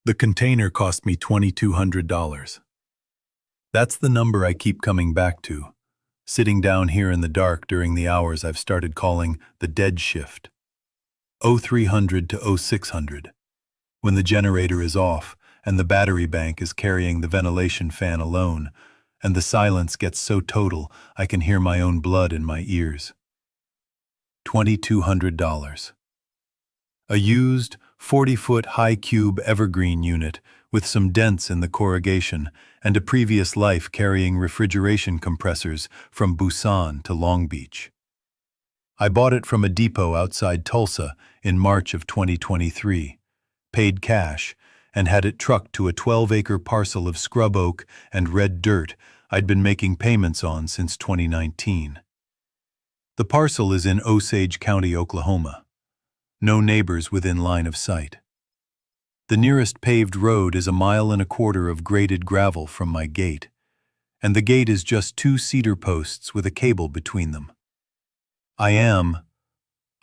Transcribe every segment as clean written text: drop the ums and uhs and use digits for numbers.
The container cost me $2,200. That's the number I keep coming back to, sitting down here in the dark during the hours I've started calling the dead shift. 0300 to 0600, when the generator is off and the battery bank is carrying the ventilation fan alone, and the silence gets so total I can hear my own blood in my ears. $2,200. A used, 40-foot high-cube evergreen unit with some dents in the corrugation and a previous life carrying refrigeration compressors from Busan to Long Beach. I bought it from a depot outside Tulsa in March of 2023, paid cash, and had it trucked to a 12-acre parcel of scrub oak and red dirt I'd been making payments on since 2019. The parcel is in Osage County, Oklahoma. No neighbors within line of sight. The nearest paved road is 1.25 miles of graded gravel from my gate, and the gate is just 2 cedar posts with a cable between them. I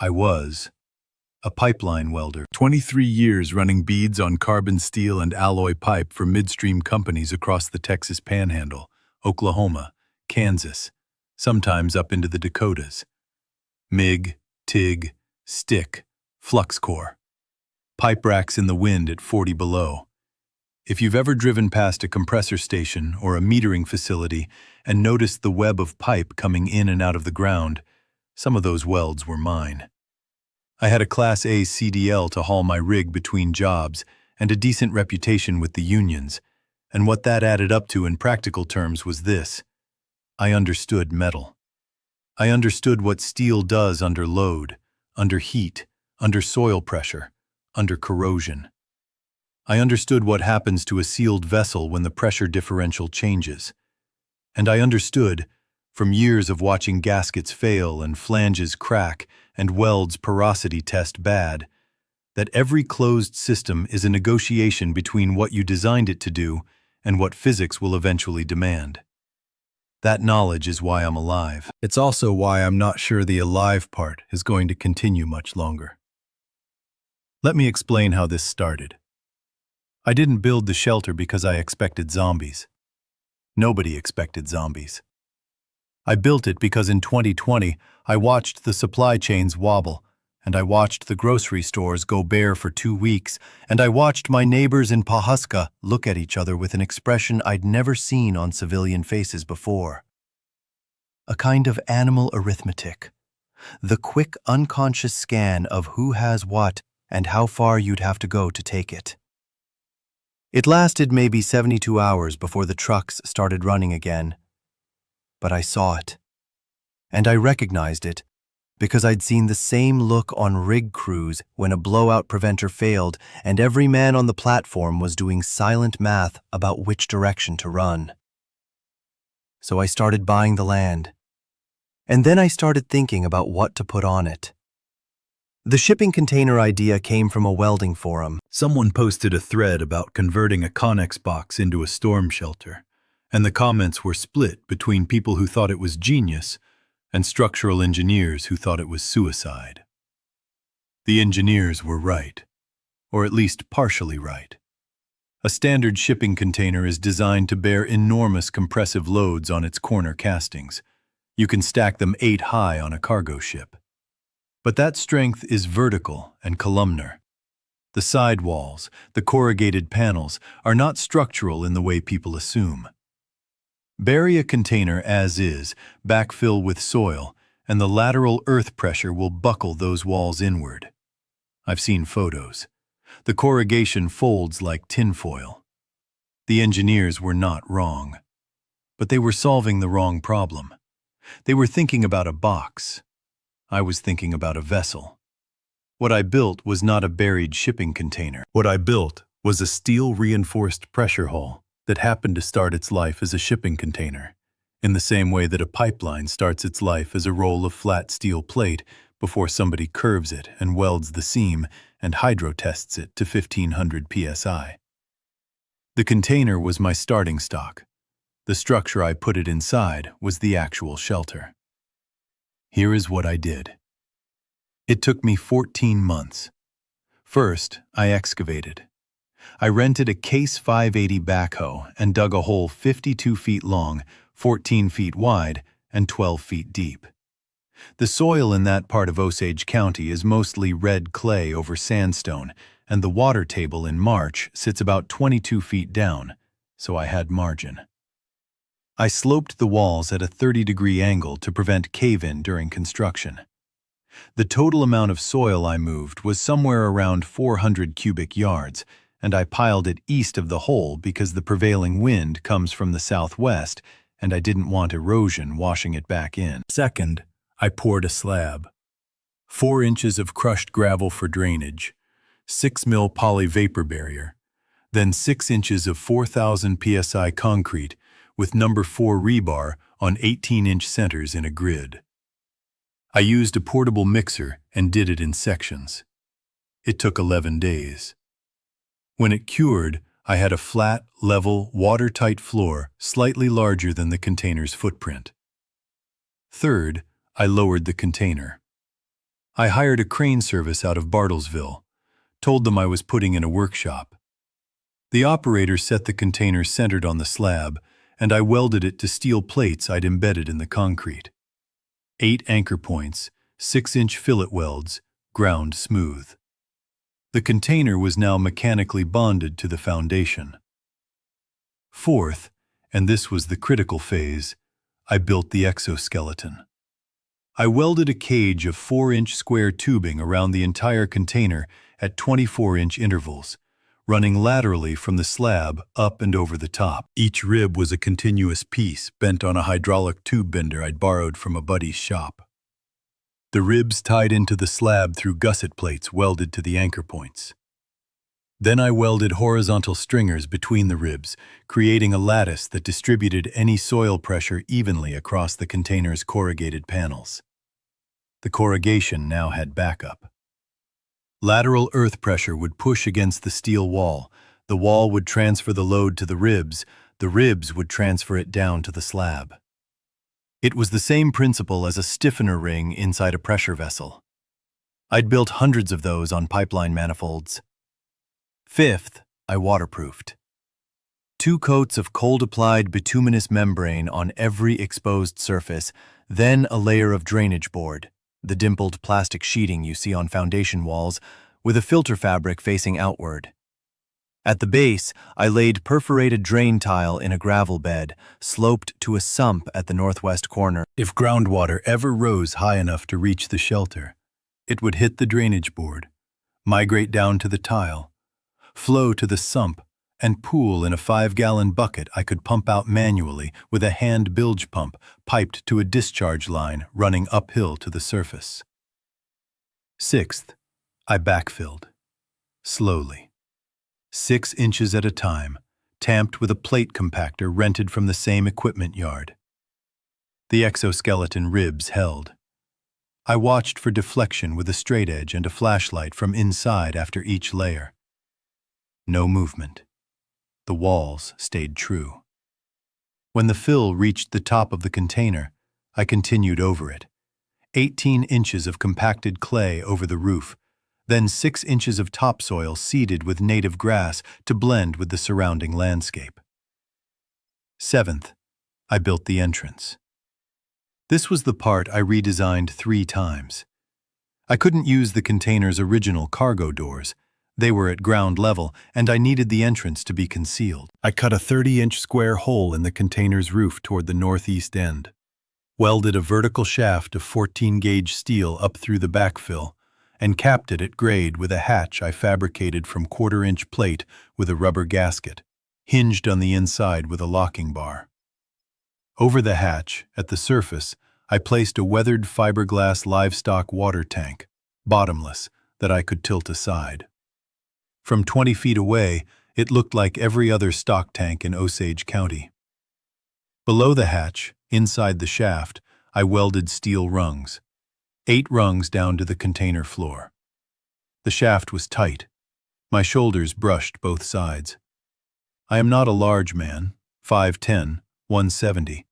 was, a pipeline welder. 23 years running beads on carbon steel and alloy pipe for midstream companies across the Texas Panhandle, Oklahoma, Kansas, sometimes up into the Dakotas. MIG, TIG, stick, flux core. Pipe racks in the wind at 40 below. If you've ever driven past a compressor station or a metering facility and noticed the web of pipe coming in and out of the ground, some of those welds were mine. I had a Class A CDL to haul my rig between jobs and a decent reputation with the unions, and what that added up to in practical terms was this: I understood metal. I understood what steel does under load, under heat, under soil pressure, under corrosion. I understood what happens to a sealed vessel when the pressure differential changes. And I understood, from years of watching gaskets fail and flanges crack and welds porosity test bad, that every closed system is a negotiation between what you designed it to do and what physics will eventually demand. That knowledge is why I'm alive. It's also why I'm not sure the alive part is going to continue much longer. Let me explain how this started. I didn't build the shelter because I expected zombies. Nobody expected zombies. I built it because in 2020, I watched the supply chains wobble, and I watched the grocery stores go bare for 2 weeks, and I watched my neighbors in Pawhuska look at each other with an expression I'd never seen on civilian faces before. A kind of animal arithmetic. The quick unconscious scan of who has what and how far you'd have to go to take it. It lasted maybe 72 hours before the trucks started running again. But I saw it. And I recognized it because I'd seen the same look on rig crews when a blowout preventer failed and every man on the platform was doing silent math about which direction to run. So I started buying the land. And then I started thinking about what to put on it. The shipping container idea came from a welding forum. Someone posted a thread about converting a Connex box into a storm shelter, and the comments were split between people who thought it was genius and structural engineers who thought it was suicide. The engineers were right, or at least partially right. A standard shipping container is designed to bear enormous compressive loads on its corner castings. You can stack them 8 high on a cargo ship. But that strength is vertical and columnar. The side walls, the corrugated panels, are not structural in the way people assume. Bury a container as is, backfill with soil, and the lateral earth pressure will buckle those walls inward. I've seen photos. The corrugation folds like tinfoil. The engineers were not wrong. But they were solving the wrong problem. They were thinking about a box. I was thinking about a vessel. What I built was not a buried shipping container. What I built was a steel-reinforced pressure hull that happened to start its life as a shipping container, in the same way that a pipeline starts its life as a roll of flat steel plate before somebody curves it and welds the seam and hydro-tests it to 1500 psi. The container was my starting stock. The structure I put it inside was the actual shelter. Here is what I did. It took me 14 months. First, I excavated. I rented a Case 580 backhoe and dug a hole 52 feet long, 14 feet wide, and 12 feet deep. The soil in that part of Osage County is mostly red clay over sandstone, and the water table in March sits about 22 feet down, so I had margin. I sloped the walls at a 30-degree angle to prevent cave-in during construction. The total amount of soil I moved was somewhere around 400 cubic yards, and I piled it east of the hole because the prevailing wind comes from the southwest, and I didn't want erosion washing it back in. Second, I poured a slab. 4 inches of crushed gravel for drainage, 6 mil poly vapor barrier, then 6 inches of 4,000 psi concrete with number 4 rebar on 18-inch centers in a grid. I used a portable mixer and did it in sections. It took 11 days. When it cured, I had a flat, level, watertight floor slightly larger than the container's footprint. Third, I lowered the container. I hired a crane service out of Bartlesville, told them I was putting in a workshop. The operator set the container centered on the slab, and I welded it to steel plates I'd embedded in the concrete. 8 anchor points, 6-inch fillet welds, ground smooth. The container was now mechanically bonded to the foundation. Fourth, and this was the critical phase, I built the exoskeleton. I welded a cage of 4-inch square tubing around the entire container at 24-inch intervals, running laterally from the slab up and over the top. Each rib was a continuous piece bent on a hydraulic tube bender I'd borrowed from a buddy's shop. The ribs tied into the slab through gusset plates welded to the anchor points. Then I welded horizontal stringers between the ribs, creating a lattice that distributed any soil pressure evenly across the container's corrugated panels. The corrugation now had backup. Lateral earth pressure would push against the steel wall. The wall would transfer the load to the ribs would transfer it down to the slab. It was the same principle as a stiffener ring inside a pressure vessel. I'd built hundreds of those on pipeline manifolds. Fifth, I waterproofed. 2 coats of cold-applied bituminous membrane on every exposed surface, then a layer of drainage board, the dimpled plastic sheeting you see on foundation walls, with a filter fabric facing outward. At the base, I laid perforated drain tile in a gravel bed, sloped to a sump at the northwest corner. If groundwater ever rose high enough to reach the shelter, it would hit the drainage board, migrate down to the tile, flow to the sump, and pool in a 5-gallon bucket I could pump out manually with a hand bilge pump piped to a discharge line running uphill to the surface. Sixth, I backfilled. Slowly. 6 inches at a time, tamped with a plate compactor rented from the same equipment yard. The exoskeleton ribs held. I watched for deflection with a straight edge and a flashlight from inside after each layer. No movement. The walls stayed true. When the fill reached the top of the container, I continued over it. 18 inches of compacted clay over the roof, then 6 inches of topsoil seeded with native grass to blend with the surrounding landscape. Seventh, I built the entrance. This was the part I redesigned 3 times. I couldn't use the container's original cargo doors. They were at ground level, and I needed the entrance to be concealed. I cut a 30-inch square hole in the container's roof toward the northeast end, welded a vertical shaft of 14-gauge steel up through the backfill, and capped it at grade with a hatch I fabricated from 1/4-inch plate with a rubber gasket, hinged on the inside with a locking bar. Over the hatch, at the surface, I placed a weathered fiberglass livestock water tank, bottomless, that I could tilt aside. From 20 feet away, it looked like every other stock tank in Osage County. Below the hatch, inside the shaft, I welded steel rungs. 8 rungs down to the container floor. The shaft was tight. My shoulders brushed both sides. I am not a large man, 5'10", 170,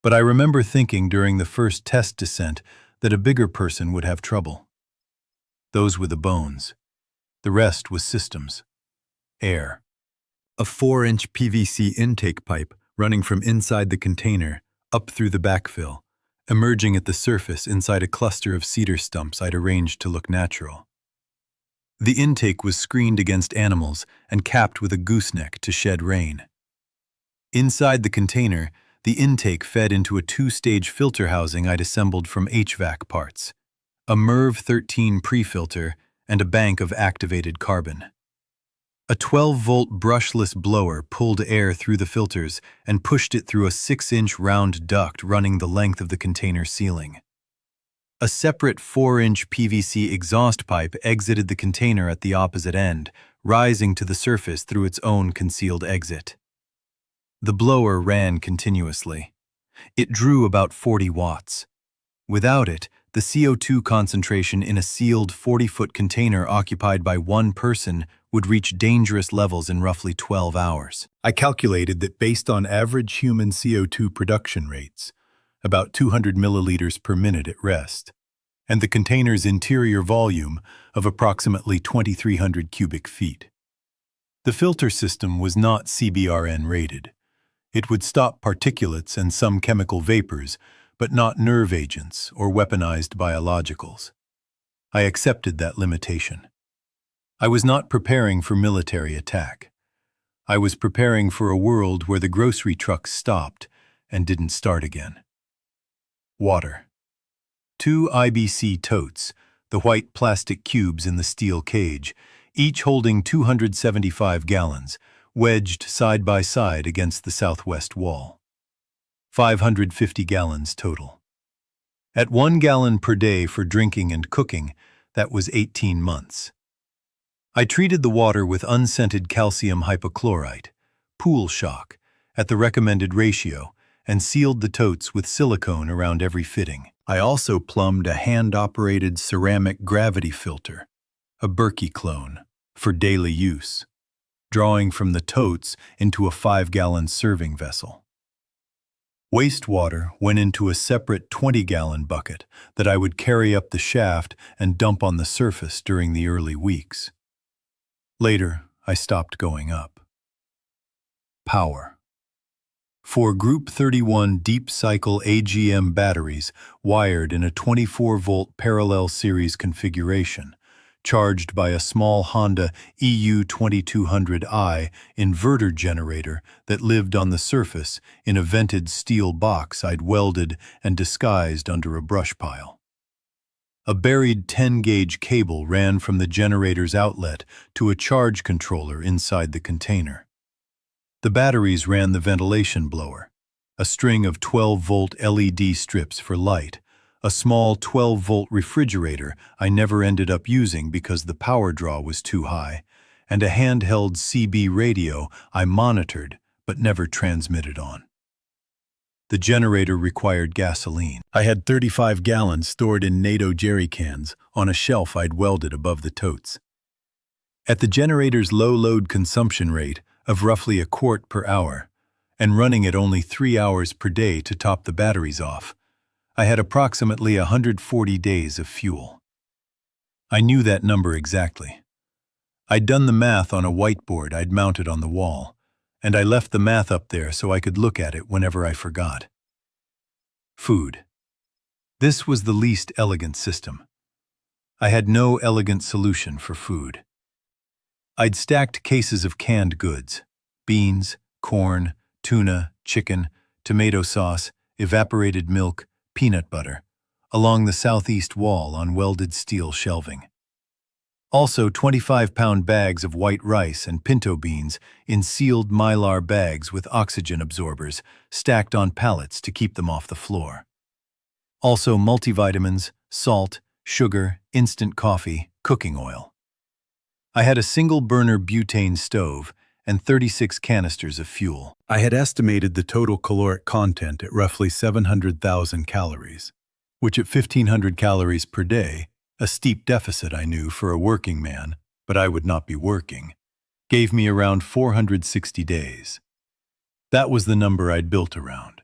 but I remember thinking during the first test descent that a bigger person would have trouble. Those were the bones. The rest was systems. Air. A 4-inch PVC intake pipe running from inside the container up through the backfill, emerging at the surface inside a cluster of cedar stumps I'd arranged to look natural. The intake was screened against animals and capped with a gooseneck to shed rain. Inside the container, the intake fed into a 2-stage filter housing I'd assembled from HVAC parts, a MERV 13 pre-filter and a bank of activated carbon. A 12-volt brushless blower pulled air through the filters and pushed it through a 6-inch round duct running the length of the container ceiling. A separate 4-inch PVC exhaust pipe exited the container at the opposite end, rising to the surface through its own concealed exit. The blower ran continuously. It drew about 40 watts. Without it, the CO2 concentration in a sealed 40-foot container occupied by one person would reach dangerous levels in roughly 12 hours. I calculated that based on average human CO2 production rates, about 200 milliliters per minute at rest, and the container's interior volume of approximately 2,300 cubic feet. The filter system was not CBRN rated. It would stop particulates and some chemical vapors, but not nerve agents or weaponized biologicals. I accepted that limitation. I was not preparing for military attack. I was preparing for a world where the grocery trucks stopped and didn't start again. Water. 2 IBC totes, the white plastic cubes in the steel cage, each holding 275 gallons, wedged side by side against the southwest wall. 550 gallons total. At 1 gallon per day for drinking and cooking, that was 18 months. I treated the water with unscented calcium hypochlorite, pool shock, at the recommended ratio, and sealed the totes with silicone around every fitting. I also plumbed a hand-operated ceramic gravity filter, a Berkey clone, for daily use, drawing from the totes into a 5-gallon serving vessel. Wastewater went into a separate 20-gallon bucket that I would carry up the shaft and dump on the surface during the early weeks. Later, I stopped going up. Power. 4 Group 31 deep cycle AGM batteries wired in a 24-volt parallel series configuration, charged by a small Honda EU2200i inverter generator that lived on the surface in a vented steel box I'd welded and disguised under a brush pile. A buried 10-gauge cable ran from the generator's outlet to a charge controller inside the container. The batteries ran the ventilation blower, a string of 12-volt LED strips for light, a small 12-volt refrigerator I never ended up using because the power draw was too high, and a handheld CB radio I monitored but never transmitted on. The generator required gasoline. I had 35 gallons stored in NATO jerry cans on a shelf I'd welded above the totes. At the generator's low load consumption rate of roughly a quart per hour, and running it only 3 hours per day to top the batteries off, I had approximately 140 days of fuel. I knew that number exactly. I'd done the math on a whiteboard I'd mounted on the wall, and I left the math up there so I could look at it whenever I forgot. Food. This was the least elegant system. I had no elegant solution for food. I'd stacked cases of canned goods, beans, corn, tuna, chicken, tomato sauce, evaporated milk, peanut butter, along the southeast wall on welded steel shelving. Also 25-pound bags of white rice and pinto beans in sealed mylar bags with oxygen absorbers stacked on pallets to keep them off the floor. Also multivitamins, salt, sugar, instant coffee, cooking oil. I had a single-burner butane stove and 36 canisters of fuel. I had estimated the total caloric content at roughly 700,000 calories, which at 1,500 calories per day, a steep deficit I knew for a working man, but I would not be working, gave me around 460 days. That was the number I'd built around.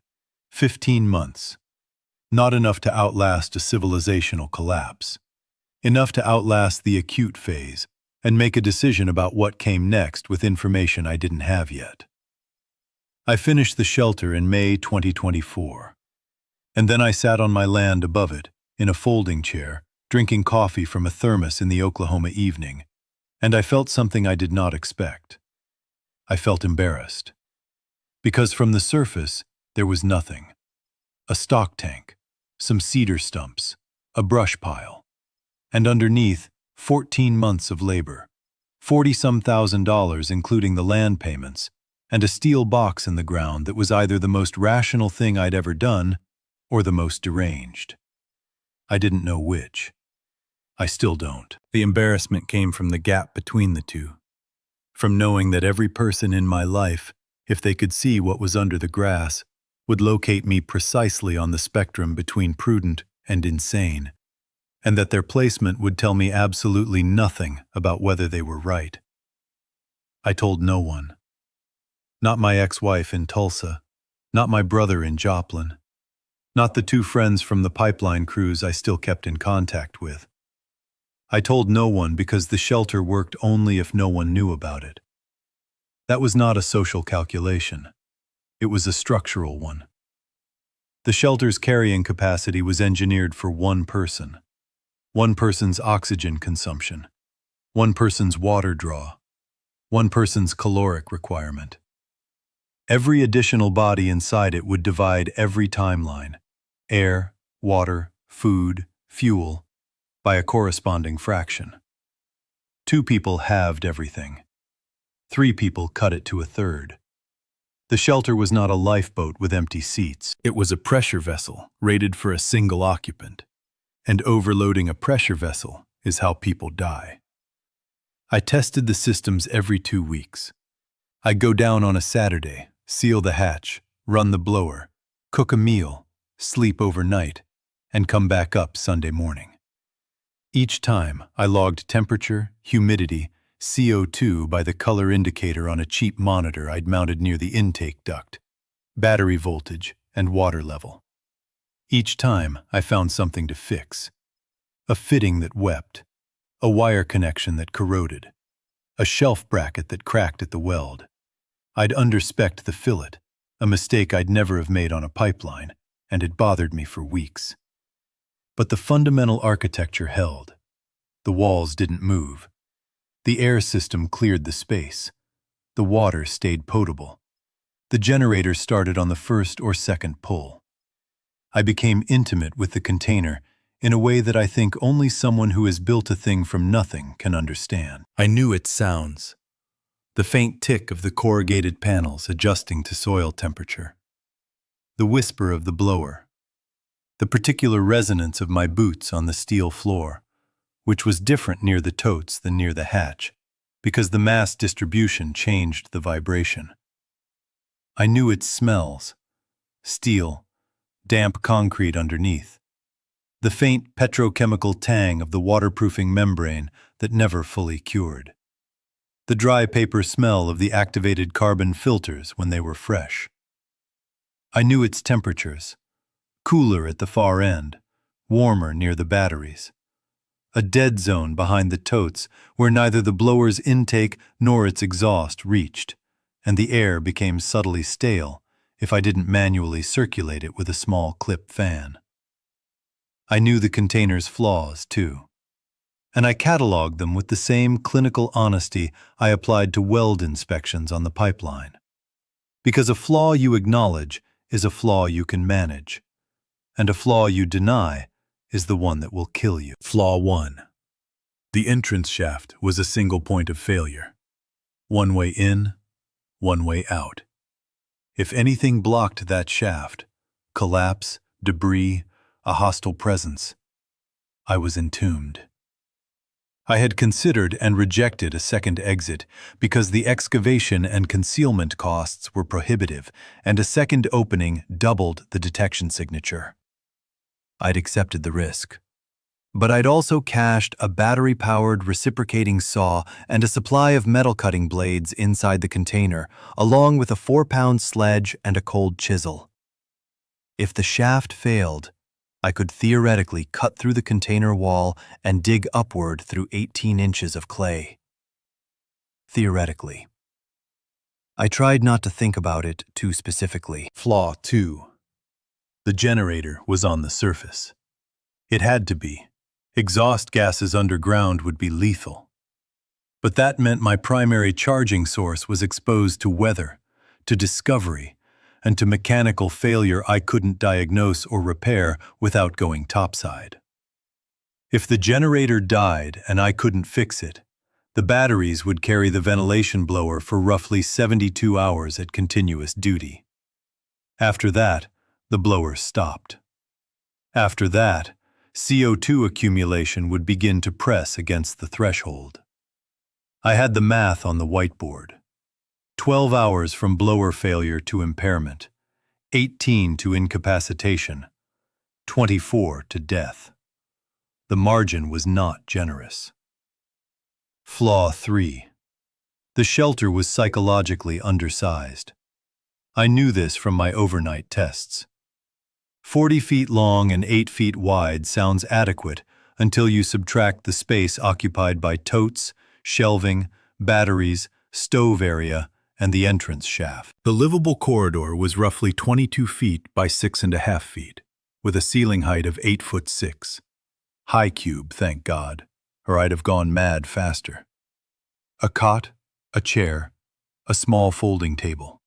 15 months. Not enough to outlast a civilizational collapse. Enough to outlast the acute phase and make a decision about what came next with information I didn't have yet. I finished the shelter in May 2024, and then I sat on my land above it, in a folding chair, drinking coffee from a thermos in the Oklahoma evening, and I felt something I did not expect. I felt embarrassed. Because from the surface, there was nothing. A stock tank, some cedar stumps, a brush pile, and underneath, 14 months of labor, $40-some thousand including the land payments, and a steel box in the ground that was either the most rational thing I'd ever done or the most deranged. I didn't know which. I still don't. The embarrassment came from the gap between the two, from knowing that every person in my life, if they could see what was under the grass, would locate me precisely on the spectrum between prudent and insane, and that their placement would tell me absolutely nothing about whether they were right. I told no one. Not my ex-wife in Tulsa, not my brother in Joplin, not the two friends from the pipeline crews I still kept in contact with. I told no one because the shelter worked only if no one knew about it. That was not a social calculation. It was a structural one. The shelter's carrying capacity was engineered for one person's oxygen consumption, one person's water draw, one person's caloric requirement. Every additional body inside it would divide every timeline, air, water, food, fuel, by a corresponding fraction. 2 people halved everything. 3 people cut it to a third. The shelter was not a lifeboat with empty seats. It was a pressure vessel rated for a single occupant. And overloading a pressure vessel is how people die. I tested the systems every 2 weeks. I'd go down on a Saturday, seal the hatch, run the blower, cook a meal, sleep overnight, and come back up Sunday morning. Each time, I logged temperature, humidity, CO2 by the color indicator on a cheap monitor I'd mounted near the intake duct, battery voltage, and water level. Each time, I found something to fix. A fitting that wept, a wire connection that corroded, a shelf bracket that cracked at the weld. I'd underspec'd the fillet, a mistake I'd never have made on a pipeline, and it bothered me for weeks. But the fundamental architecture held. The walls didn't move. The air system cleared the space. The water stayed potable. The generator started on the first or second pull. I became intimate with the container in a way that I think only someone who has built a thing from nothing can understand. I knew its sounds. The faint tick of the corrugated panels adjusting to soil temperature. The whisper of the blower. The particular resonance of my boots on the steel floor, which was different near the totes than near the hatch, because the mass distribution changed the vibration. I knew its smells. Steel, damp concrete underneath. The faint petrochemical tang of the waterproofing membrane that never fully cured. The dry paper smell of the activated carbon filters when they were fresh. I knew its temperatures. Cooler at the far end, warmer near the batteries. A dead zone behind the totes where neither the blower's intake nor its exhaust reached, and the air became subtly stale if I didn't manually circulate it with a small clip fan. I knew the container's flaws, too, and I cataloged them with the same clinical honesty I applied to weld inspections on the pipeline. Because a flaw you acknowledge is a flaw you can manage, and a flaw you deny is the one that will kill you. Flaw 1. The entrance shaft was a single point of failure. One way in, one way out. If anything blocked that shaft, collapse, debris, a hostile presence, I was entombed. I had considered and rejected a second exit because the excavation and concealment costs were prohibitive, and a second opening doubled the detection signature. I'd accepted the risk. But I'd also cached a battery-powered reciprocating saw and a supply of metal cutting blades inside the container, along with a 4-pound sledge and a cold chisel. If the shaft failed, I could theoretically cut through the container wall and dig upward through 18 inches of clay. theoretically. I tried not to think about it too specifically. Flaw 2. The generator was on the surface. It had to be. Exhaust gases underground would be lethal. But that meant my primary charging source was exposed to weather, to discovery, and to mechanical failure I couldn't diagnose or repair without going topside. If the generator died and I couldn't fix it, the batteries would carry the ventilation blower for roughly 72 hours at continuous duty. After that, the blower stopped. After that, CO2 accumulation would begin to press against the threshold. I had the math on the whiteboard. 12 hours from blower failure to impairment, 18 to incapacitation, 24 to death. The margin was not generous. Flaw 3. The shelter was psychologically undersized. I knew this from my overnight tests. 40 feet long and 8 feet wide sounds adequate until you subtract the space occupied by totes, shelving, batteries, stove area, and the entrance shaft. The livable corridor was roughly 22 feet by 6.5 feet, with a ceiling height of 8'6". High cube, thank God, or I'd have gone mad faster. A cot, a chair, a small folding table.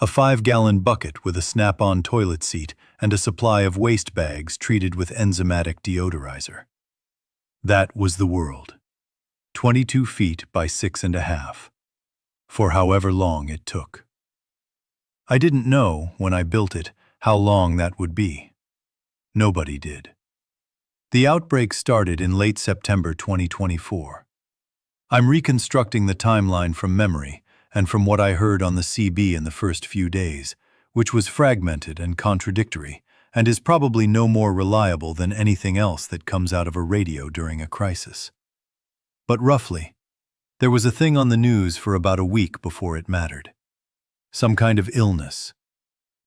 A 5-gallon bucket with a snap-on toilet seat and a supply of waste bags treated with enzymatic deodorizer. That was the world. 22 feet by 6.5. For however long it took. I didn't know, when I built it, how long that would be. Nobody did. The outbreak started in late September 2024. I'm reconstructing the timeline from memory and from what I heard on the CB in the first few days, which was fragmented and contradictory, and is probably no more reliable than anything else that comes out of a radio during a crisis. But roughly, there was a thing on the news for about a week before it mattered. Some kind of illness,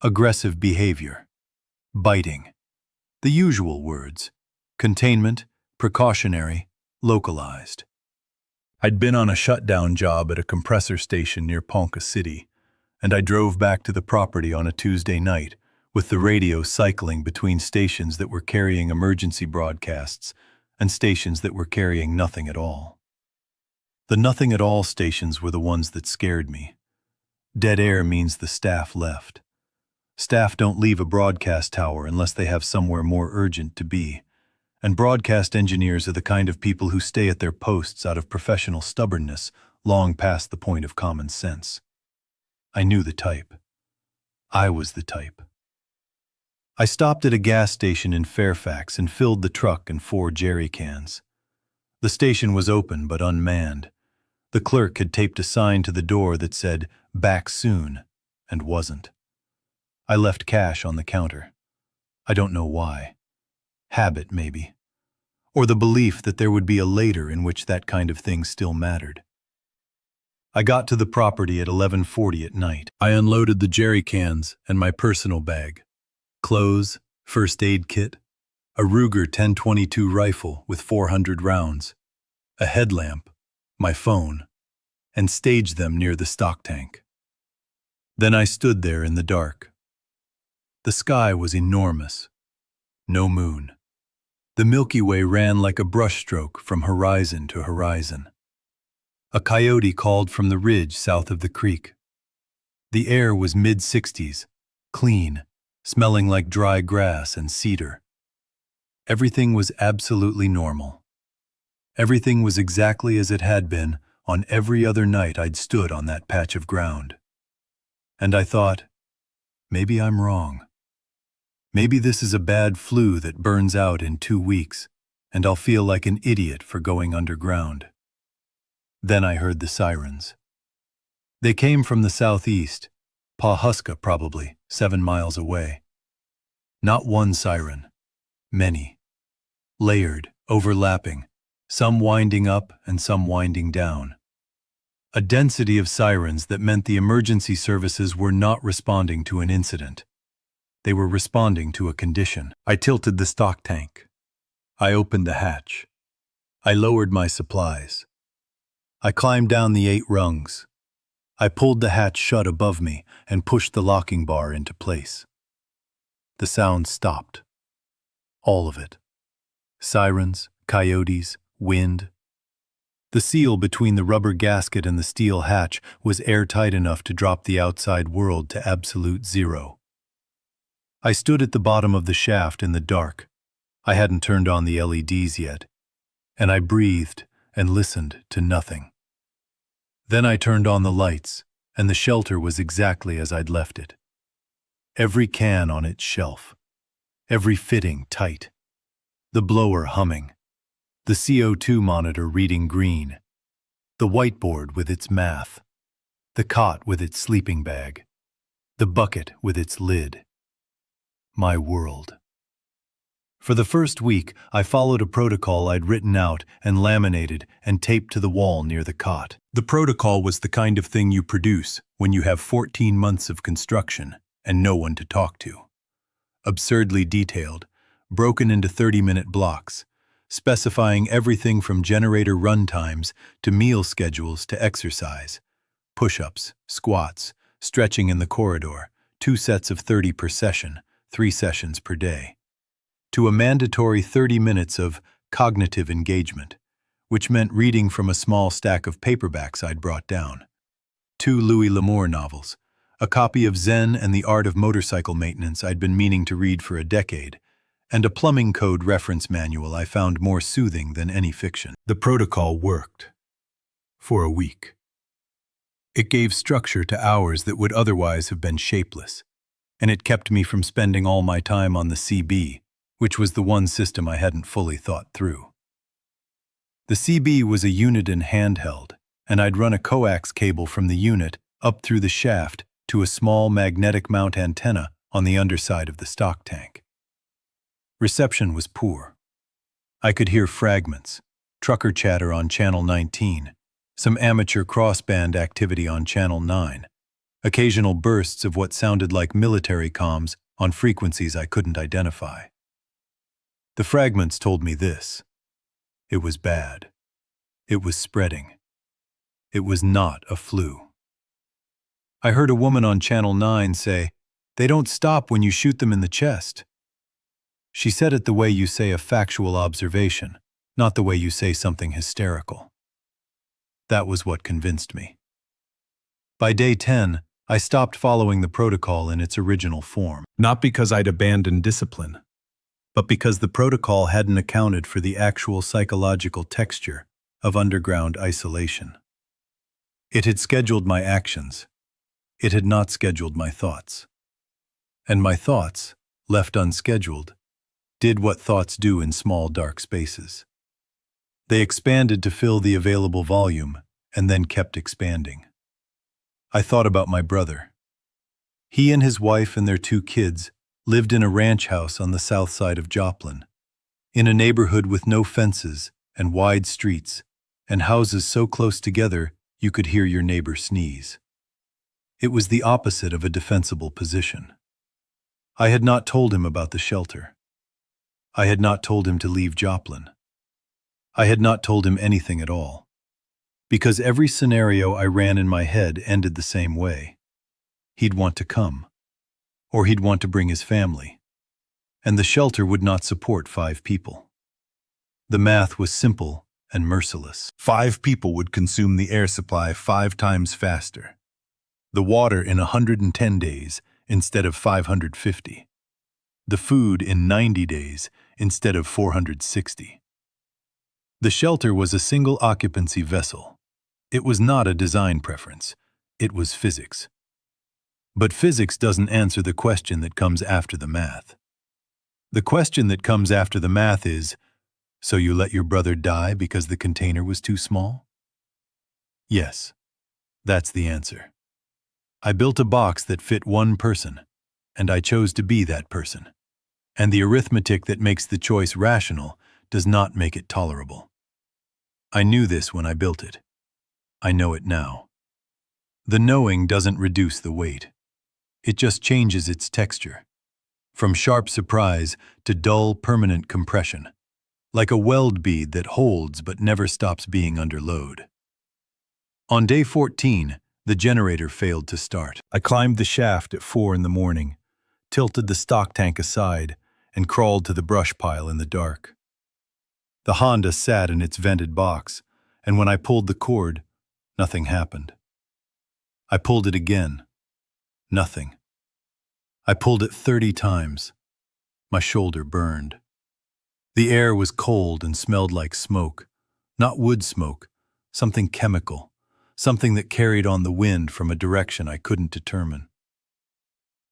aggressive behavior, biting, the usual words, containment, precautionary, localized. I'd been on a shutdown job at a compressor station near Pawnee City, and I drove back to the property on a Tuesday night with the radio cycling between stations that were carrying emergency broadcasts and stations that were carrying nothing at all. The nothing at all stations were the ones that scared me. Dead air means the staff left. Staff don't leave a broadcast tower unless they have somewhere more urgent to be. And broadcast engineers are the kind of people who stay at their posts out of professional stubbornness long past the point of common sense. I knew the type. I was the type. I stopped at a gas station in Fairfax and filled the truck and 4 jerry cans. The station was open but unmanned. The clerk had taped a sign to the door that said, "Back soon," and wasn't. I left cash on the counter. I don't know why. Habit, maybe. Or the belief that there would be a later in which that kind of thing still mattered. I got to the property at 11:40 at night. I unloaded the jerry cans and my personal bag. Clothes, first aid kit, a Ruger 10-22 rifle with 400 rounds, a headlamp, my phone, and staged them near the stock tank. Then I stood there in the dark. The sky was enormous. No moon. The Milky Way ran like a brushstroke from horizon to horizon. A coyote called from the ridge south of the creek. The air was mid-60s, clean, smelling like dry grass and cedar. Everything was absolutely normal. Everything was exactly as it had been on every other night I'd stood on that patch of ground. And I thought, maybe I'm wrong. Maybe this is a bad flu that burns out in 2 weeks, and I'll feel like an idiot for going underground. Then I heard the sirens. They came from the southeast, Pawhuska probably, 7 miles away. Not one siren, many. Layered, overlapping, some winding up and some winding down. A density of sirens that meant the emergency services were not responding to an incident. They were responding to a condition. I tilted the stock tank. I opened the hatch. I lowered my supplies. I climbed down the 8 rungs. I pulled the hatch shut above me and pushed the locking bar into place. The sound stopped. All of it. Sirens, coyotes, wind. The seal between the rubber gasket and the steel hatch was airtight enough to drop the outside world to absolute zero. I stood at the bottom of the shaft in the dark. I hadn't turned on the LEDs yet, and I breathed and listened to nothing. Then I turned on the lights, and the shelter was exactly as I'd left it. Every can on its shelf, every fitting tight, the blower humming, the CO2 monitor reading green, the whiteboard with its math, the cot with its sleeping bag, the bucket with its lid. My world. For the first week, I followed a protocol I'd written out and laminated and taped to the wall near the cot. The protocol was the kind of thing you produce when you have 14 months of construction and no one to talk to. Absurdly detailed, broken into 30-minute blocks, specifying everything from generator run times to meal schedules to exercise, push-ups, squats, stretching in the corridor, 2 sets of 30 per session, 3 sessions per day, to a mandatory 30 minutes of cognitive engagement, which meant reading from a small stack of paperbacks I'd brought down, 2 Louis L'Amour novels, a copy of Zen and the Art of Motorcycle Maintenance I'd been meaning to read for a decade, and a plumbing code reference manual I found more soothing than any fiction. The protocol worked. For a week. It gave structure to hours that would otherwise have been shapeless, and it kept me from spending all my time on the CB, which was the one system I hadn't fully thought through. The CB was a Uniden handheld, and I'd run a coax cable from the unit up through the shaft to a small magnetic mount antenna on the underside of the stock tank. Reception was poor. I could hear fragments, trucker chatter on Channel 19, some amateur crossband activity on Channel 9, occasional bursts of what sounded like military comms on frequencies I couldn't identify. The fragments told me this. It was bad. It was spreading. It was not a flu. I heard a woman on Channel 9 say, "They don't stop when you shoot them in the chest." She said it the way you say a factual observation, not the way you say something hysterical. That was what convinced me. By day 10, I stopped following the protocol in its original form. Not because I'd abandoned discipline, but because the protocol hadn't accounted for the actual psychological texture of underground isolation. It had scheduled my actions. It had not scheduled my thoughts. And my thoughts, left unscheduled, did what thoughts do in small dark spaces. They expanded to fill the available volume and then kept expanding. I thought about my brother. He and his wife and their 2 kids lived in a ranch house on the south side of Joplin, in a neighborhood with no fences and wide streets, and houses so close together you could hear your neighbor sneeze. It was the opposite of a defensible position. I had not told him about the shelter. I had not told him to leave Joplin. I had not told him anything at all, because every scenario I ran in my head ended the same way. He'd want to come, or he'd want to bring his family, and the shelter would not support 5 people. The math was simple and merciless. 5 people would consume the air supply 5 times faster, the water in 110 days instead of 550, the food in 90 days instead of 460. The shelter was a single occupancy vessel. It was not a design preference. It was physics. But physics doesn't answer the question that comes after the math. The question that comes after the math is, so you let your brother die because the container was too small? Yes, that's the answer. I built a box that fit 1 person, and I chose to be that person. And the arithmetic that makes the choice rational does not make it tolerable. I knew this when I built it. I know it now. The knowing doesn't reduce the weight. It just changes its texture, from sharp surprise to dull, permanent compression, like a weld bead that holds but never stops being under load. On day 14, the generator failed to start. I climbed the shaft at 4 in the morning, tilted the stock tank aside, and crawled to the brush pile in the dark. The Honda sat in its vented box, and when I pulled the cord, nothing happened. I pulled it again. Nothing. I pulled it 30 times. My shoulder burned. The air was cold and smelled like smoke. Not wood smoke, something chemical, something that carried on the wind from a direction I couldn't determine.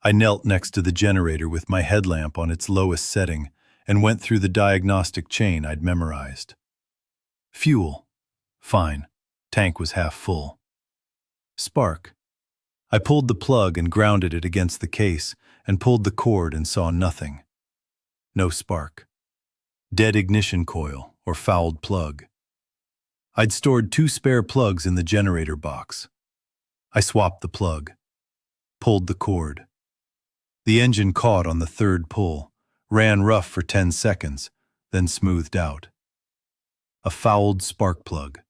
I knelt next to the generator with my headlamp on its lowest setting and went through the diagnostic chain I'd memorized. Fuel. Fine. Tank was half full. Spark. I pulled the plug and grounded it against the case and pulled the cord and saw nothing. No spark. Dead ignition coil or fouled plug. I'd stored 2 spare plugs in the generator box. I swapped the plug. Pulled the cord. The engine caught on the 3rd pull, ran rough for 10 seconds, then smoothed out. A fouled spark plug.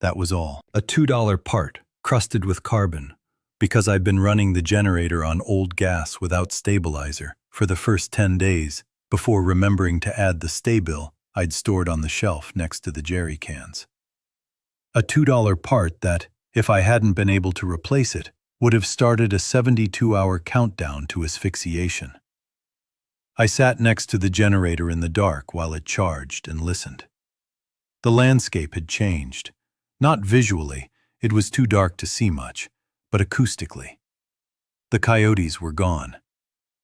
That was all. A $2 part, crusted with carbon, because I'd been running the generator on old gas without stabilizer for the first 10 days before remembering to add the stay-bill I'd stored on the shelf next to the jerry cans. A $2 part that, if I hadn't been able to replace it, would have started a 72-hour countdown to asphyxiation. I sat next to the generator in the dark while it charged and listened. The landscape had changed. Not visually, it was too dark to see much, but acoustically. The coyotes were gone.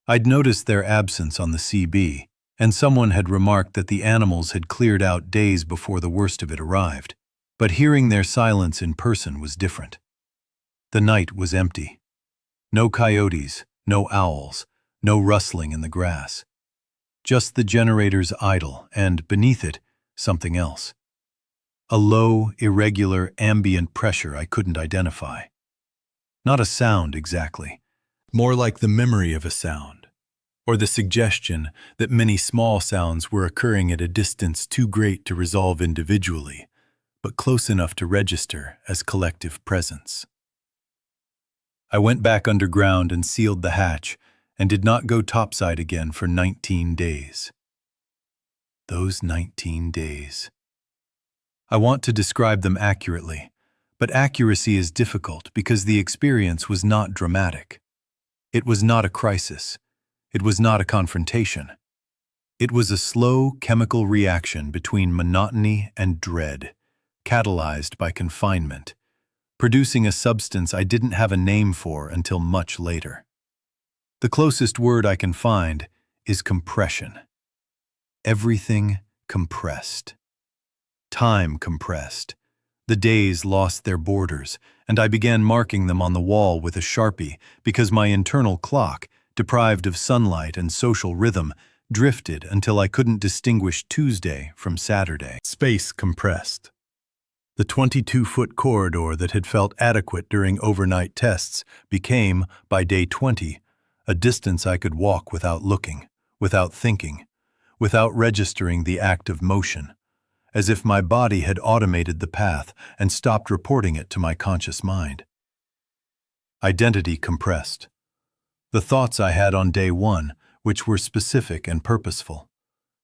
I'd noticed their absence on the CB, and someone had remarked that the animals had cleared out days before the worst of it arrived, but hearing their silence in person was different. The night was empty. No coyotes, no owls, no rustling in the grass. Just the generator's idle, and beneath it, something else. A low, irregular, ambient pressure I couldn't identify. Not a sound exactly. More like the memory of a sound, or the suggestion that many small sounds were occurring at a distance too great to resolve individually, but close enough to register as collective presence. I went back underground and sealed the hatch, and did not go topside again for 19 days. Those 19 days. I want to describe them accurately, but accuracy is difficult because the experience was not dramatic. It was not a crisis. It was not a confrontation. It was a slow chemical reaction between monotony and dread, catalyzed by confinement, producing a substance I didn't have a name for until much later. The closest word I can find is compression. Everything compressed. Time compressed. The days lost their borders, and I began marking them on the wall with a Sharpie because my internal clock, deprived of sunlight and social rhythm, drifted until I couldn't distinguish Tuesday from Saturday. Space compressed. The 22-foot corridor that had felt adequate during overnight tests became, by day 20, a distance I could walk without looking, without thinking, without registering the act of motion, as if my body had automated the path and stopped reporting it to my conscious mind. Identity compressed. The thoughts I had on day 1, which were specific and purposeful.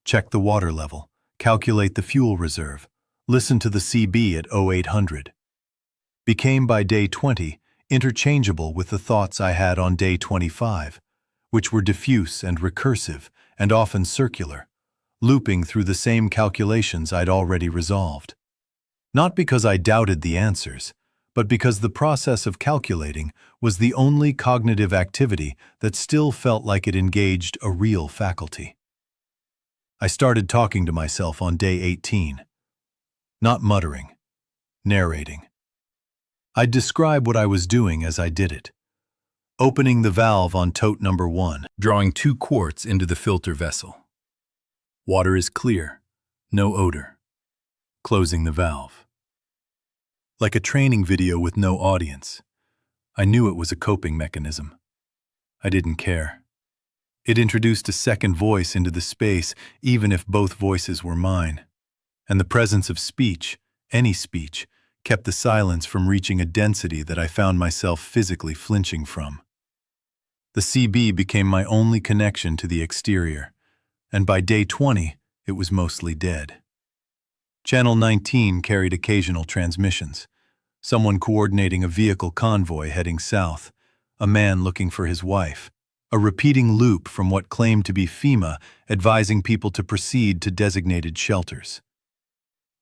Check the water level, calculate the fuel reserve, listen to the CB at 0800. Became by day 20 interchangeable with the thoughts I had on day 25, which were diffuse and recursive and often circular, looping through the same calculations I'd already resolved. Not because I doubted the answers, but because the process of calculating was the only cognitive activity that still felt like it engaged a real faculty. I started talking to myself on day 18. Not muttering, narrating. I'd describe what I was doing as I did it. Opening the valve on tote number 1, drawing 2 quarts into the filter vessel. Water is clear, no odor. Closing the valve. Like a training video with no audience. I knew it was a coping mechanism. I didn't care. It introduced a second voice into the space, even if both voices were mine. And the presence of speech, any speech, kept the silence from reaching a density that I found myself physically flinching from. The CB became my only connection to the exterior, and by day 20, it was mostly dead. Channel 19 carried occasional transmissions. Someone coordinating a vehicle convoy heading south, a man looking for his wife, a repeating loop from what claimed to be FEMA advising people to proceed to designated shelters.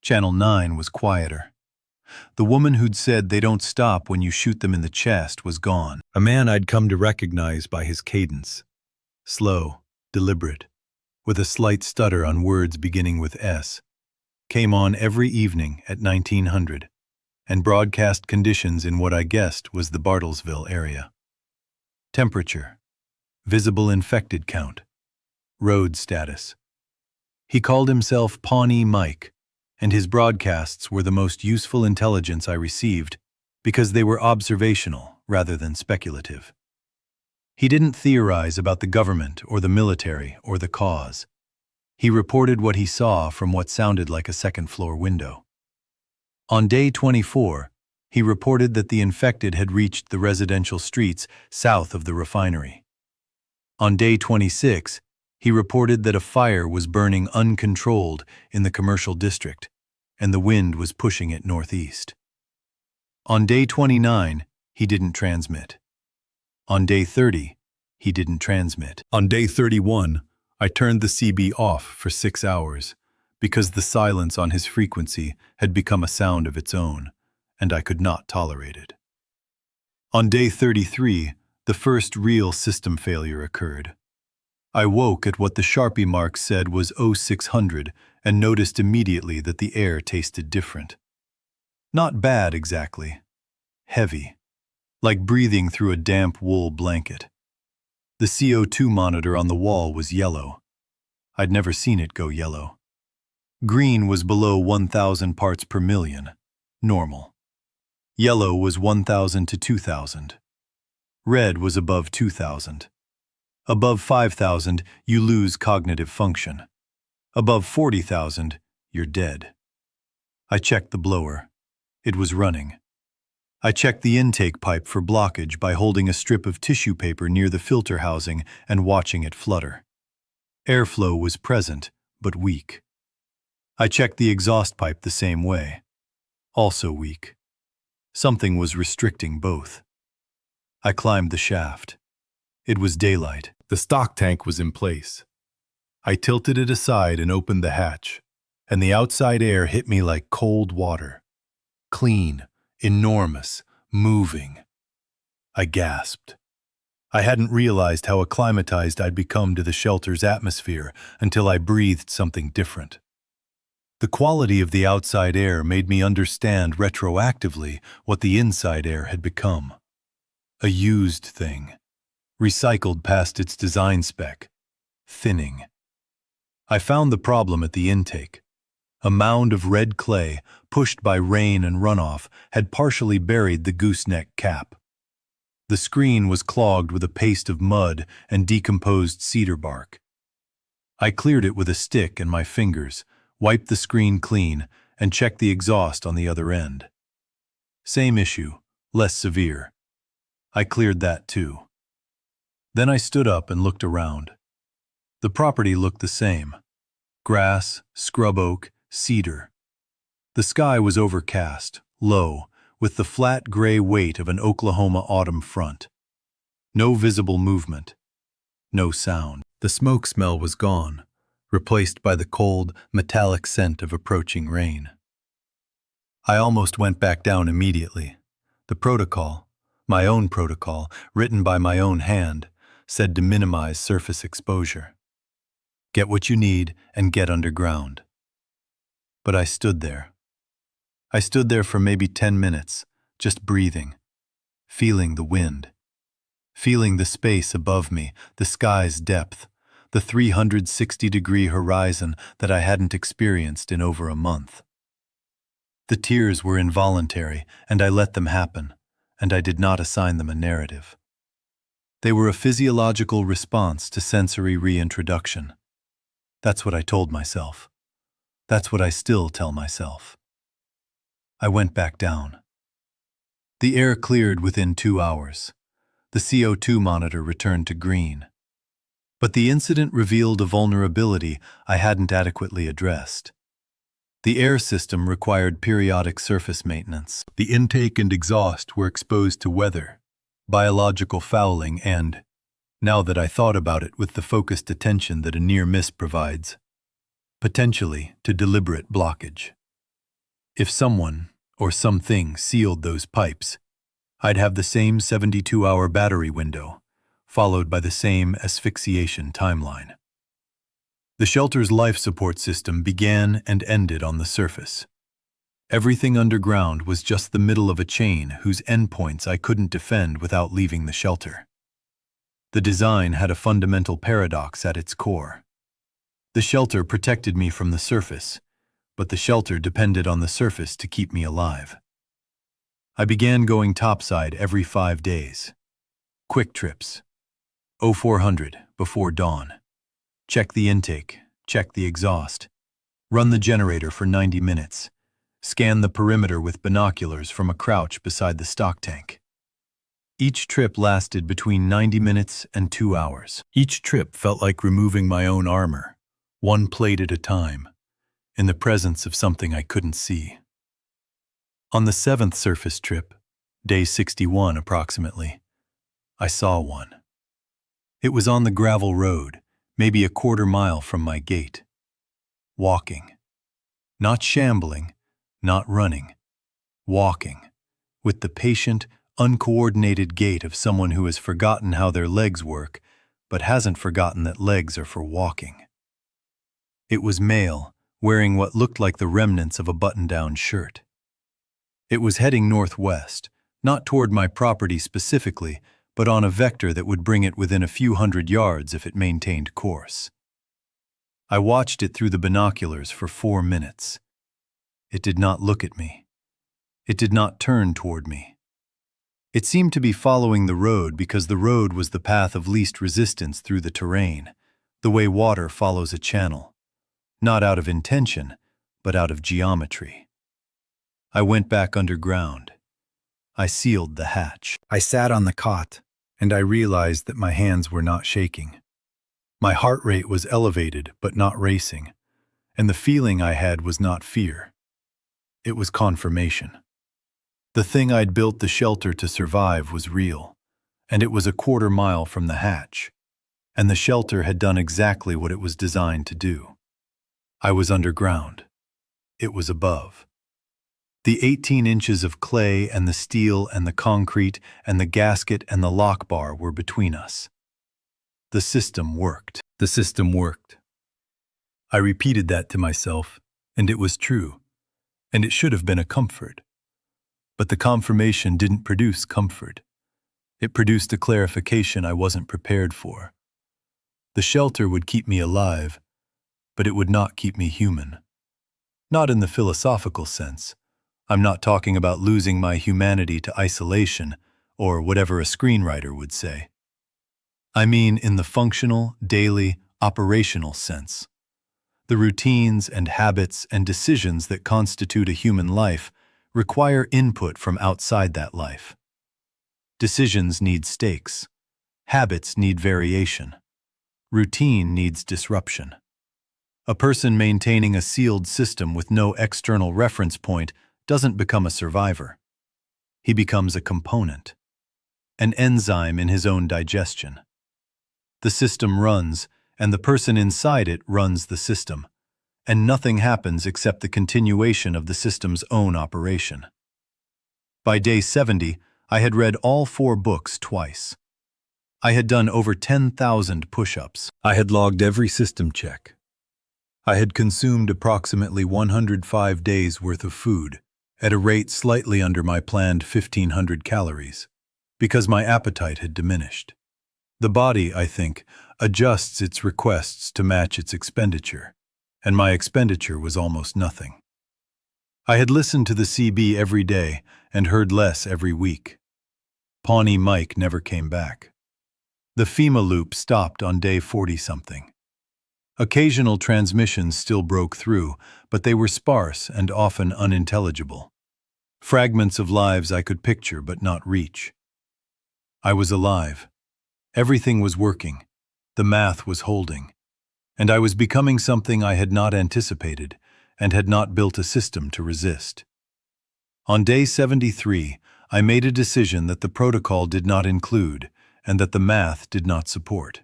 Channel 9 was quieter. The woman who'd said they don't stop when you shoot them in the chest was gone. A man I'd come to recognize by his cadence. Slow, deliberate, with a slight stutter on words beginning with S. Came on every evening at 1900 and broadcast conditions in what I guessed was the Bartlesville area. Temperature, visible infected count, road status. He called himself Pawnee Mike, and his broadcasts were the most useful intelligence I received because they were observational rather than speculative. He didn't theorize about the government or the military or the cause. He reported what he saw from what sounded like a second-floor window. On day 24, he reported that the infected had reached the residential streets south of the refinery. On day 26, he reported that a fire was burning uncontrolled in the commercial district, and the wind was pushing it northeast. On day 29, he didn't transmit. On day 30, he didn't transmit. On day 31, I turned the CB off for 6 hours because the silence on his frequency had become a sound of its own, and I could not tolerate it. On day 33, the first real system failure occurred. I woke at what the Sharpie mark said was 0600 and noticed immediately that the air tasted different. Not bad exactly. Heavy. Like breathing through a damp wool blanket. The CO2 monitor on the wall was yellow. I'd never seen it go yellow. Green was below 1,000 parts per million. Normal. Yellow was 1,000 to 2,000. Red was above 2,000. Above 5,000, you lose cognitive function. Above 40,000, you're dead. I checked the blower. It was running. I checked the intake pipe for blockage by holding a strip of tissue paper near the filter housing and watching it flutter. Airflow was present, but weak. I checked the exhaust pipe the same way. Also weak. Something was restricting both. I climbed the shaft. It was daylight. The stock tank was in place. I tilted it aside and opened the hatch, and the outside air hit me like cold water. Clean, enormous, moving. I gasped. I hadn't realized how acclimatized I'd become to the shelter's atmosphere until I breathed something different. The quality of the outside air made me understand retroactively what the inside air had become. A used thing. Recycled past its design spec. Thinning. I found the problem at the intake. A mound of red clay, pushed by rain and runoff, had partially buried the gooseneck cap. The screen was clogged with a paste of mud and decomposed cedar bark. I cleared it with a stick and my fingers, wiped the screen clean, and checked the exhaust on the other end. Same issue, less severe. I cleared that too. Then I stood up and looked around. The property looked the same. Grass, scrub oak, cedar. The sky was overcast, low, with the flat gray weight of an Oklahoma autumn front. No visible movement. No sound. The smoke smell was gone, replaced by the cold, metallic scent of approaching rain. I almost went back down immediately. The protocol, my own protocol, written by my own hand, said to minimize surface exposure. Get what you need and get underground. But I stood there. I stood there for maybe 10 minutes, just breathing, feeling the wind, feeling the space above me, the sky's depth, the 360-degree horizon that I hadn't experienced in over a month. The tears were involuntary, and I let them happen, and I did not assign them a narrative. They were a physiological response to sensory reintroduction. That's what I told myself. That's what I still tell myself. I went back down. The air cleared within 2 hours. The CO2 monitor returned to green. But the incident revealed a vulnerability I hadn't adequately addressed. The air system required periodic surface maintenance. The intake and exhaust were exposed to weather, biological fouling, and, now that I thought about it with the focused attention that a near miss provides, potentially to deliberate blockage. If someone or something sealed those pipes, I'd have the same 72-hour battery window, followed by the same asphyxiation timeline. The shelter's life support system began and ended on the surface. Everything underground was just the middle of a chain whose endpoints I couldn't defend without leaving the shelter. The design had a fundamental paradox at its core. The shelter protected me from the surface, but the shelter depended on the surface to keep me alive. I began going topside every 5 days. Quick trips. 0400 before dawn. Check the intake, check the exhaust. Run the generator for 90 minutes. Scan the perimeter with binoculars from a crouch beside the stock tank. Each trip lasted between 90 minutes and 2 hours. Each trip felt like removing my own armor, one plate at a time, in the presence of something I couldn't see. On the 7th surface trip, day 61 approximately, I saw one. It was on the gravel road, maybe a quarter mile from my gate. Walking. Not shambling, not running. Walking, with the patient, uncoordinated gait of someone who has forgotten how their legs work, but hasn't forgotten that legs are for walking. It was male, wearing what looked like the remnants of a button-down shirt. It was heading northwest, not toward my property specifically, but on a vector that would bring it within a few hundred yards if it maintained course. I watched it through the binoculars for 4 minutes. It did not look at me. It did not turn toward me. It seemed to be following the road because the road was the path of least resistance through the terrain, the way water follows a channel, not out of intention, but out of geometry. I went back underground. I sealed the hatch. I sat on the cot, and I realized that my hands were not shaking. My heart rate was elevated but not racing, and the feeling I had was not fear. It was confirmation. The thing I'd built the shelter to survive was real, and it was a quarter mile from the hatch, and the shelter had done exactly what it was designed to do. I was underground. It was above. The 18 inches of clay and the steel and the concrete and the gasket and the lock bar were between us. The system worked. The system worked. I repeated that to myself, and it was true, and it should have been a comfort. But the confirmation didn't produce comfort. It produced a clarification I wasn't prepared for. The shelter would keep me alive, but it would not keep me human. Not in the philosophical sense. I'm not talking about losing my humanity to isolation, or whatever a screenwriter would say. I mean in the functional, daily, operational sense. The routines and habits and decisions that constitute a human life require input from outside that life. Decisions need stakes. Habits need variation. Routine needs disruption. A person maintaining a sealed system with no external reference point doesn't become a survivor. He becomes a component, an enzyme in his own digestion. The system runs, and the person inside it runs the system, and nothing happens except the continuation of the system's own operation. By day 70, I had read all 4 books twice. I had done over 10,000 push-ups. I had logged every system check. I had consumed approximately 105 days' worth of food, at a rate slightly under my planned 1,500 calories, because my appetite had diminished. The body, I think, adjusts its requests to match its expenditure, and my expenditure was almost nothing. I had listened to the CB every day and heard less every week. Pawnee Mike never came back. The FEMA loop stopped on day 40-something. Occasional transmissions still broke through, but they were sparse and often unintelligible. fragments of lives I could picture but not reach. I was alive. Everything was working. The math was holding. And I was becoming something I had not anticipated and had not built a system to resist. On day 73, I made a decision that the protocol did not include and that the math did not support.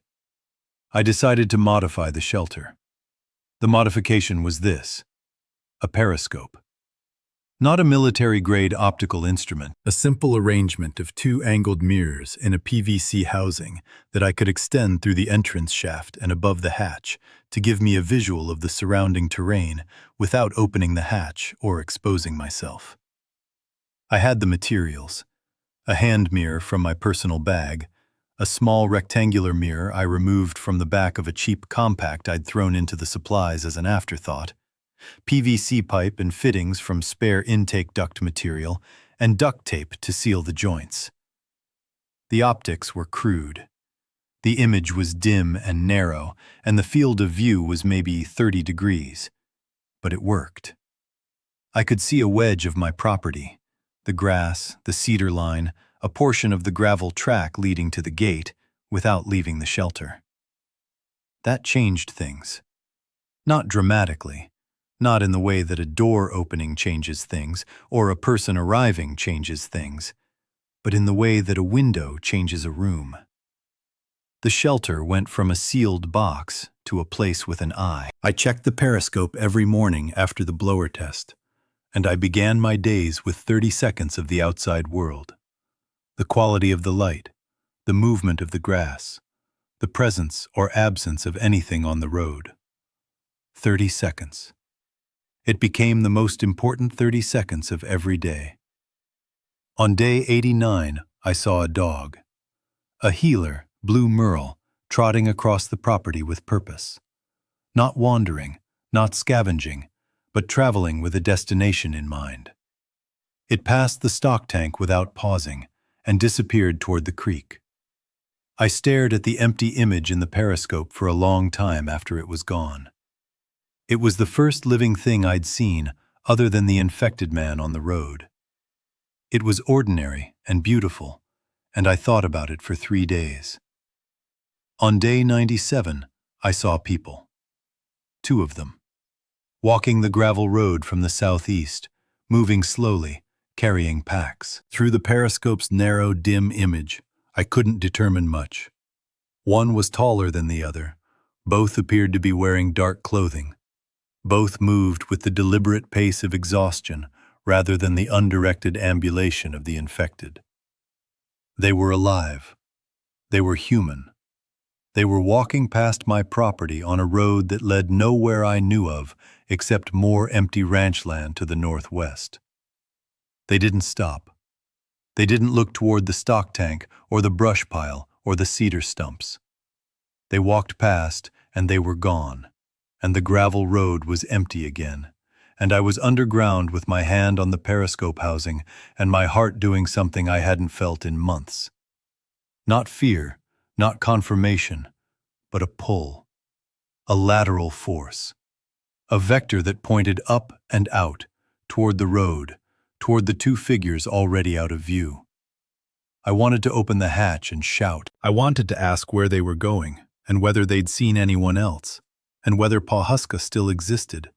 I decided to modify the shelter. The modification was this: a periscope. Not a military-grade optical instrument, a simple arrangement of two angled mirrors in a PVC housing that I could extend through the entrance shaft and above the hatch to give me a visual of the surrounding terrain without opening the hatch or exposing myself. I had the materials: a hand mirror from my personal bag, a small rectangular mirror I removed from the back of a cheap compact I'd thrown into the supplies as an afterthought, PVC pipe and fittings from spare intake duct material, and duct tape to seal the joints. The optics were crude. The image was dim and narrow, and the field of view was maybe 30 degrees. But it worked. I could see a wedge of my property: the grass, the cedar line, a portion of the gravel track leading to the gate, without leaving the shelter. That changed things. Not dramatically. Not in the way that a door opening changes things or a person arriving changes things, but in the way that a window changes a room. The shelter went from a sealed box to a place with an eye. I checked the periscope every morning after the blower test, and I began my days with 30 seconds of the outside world. The quality of the light, the movement of the grass, the presence or absence of anything on the road. 30 seconds. It became the most important 30 seconds of every day. On day 89, I saw a dog. A heeler, blue merle, trotting across the property with purpose. Not wandering, not scavenging, but traveling with a destination in mind. It passed the stock tank without pausing and disappeared toward the creek. I stared at the empty image in the periscope for a long time after it was gone. It was the first living thing I'd seen other than the infected man on the road. It was ordinary and beautiful, and I thought about it for 3 days. On day 97, I saw people. 2 of them. Walking the gravel road from the southeast, moving slowly, carrying packs. Through the periscope's narrow, dim image, I couldn't determine much. One was taller than the other. Both appeared to be wearing dark clothing. Both moved with the deliberate pace of exhaustion rather than the undirected ambulation of the infected. They were alive. They were human. They were walking past my property on a road that led nowhere I knew of except more empty ranch land to the northwest. They didn't stop. They didn't look toward the stock tank or the brush pile or the cedar stumps. They walked past and they were gone. And the gravel road was empty again, and I was underground with my hand on the periscope housing and my heart doing something I hadn't felt in months. Not fear, not confirmation, but a pull, a lateral force, a vector that pointed up and out, toward the road, toward the 2 figures already out of view. I wanted to open the hatch and shout. I wanted to ask where they were going and whether they'd seen anyone else, and whether Pawhuska still existed,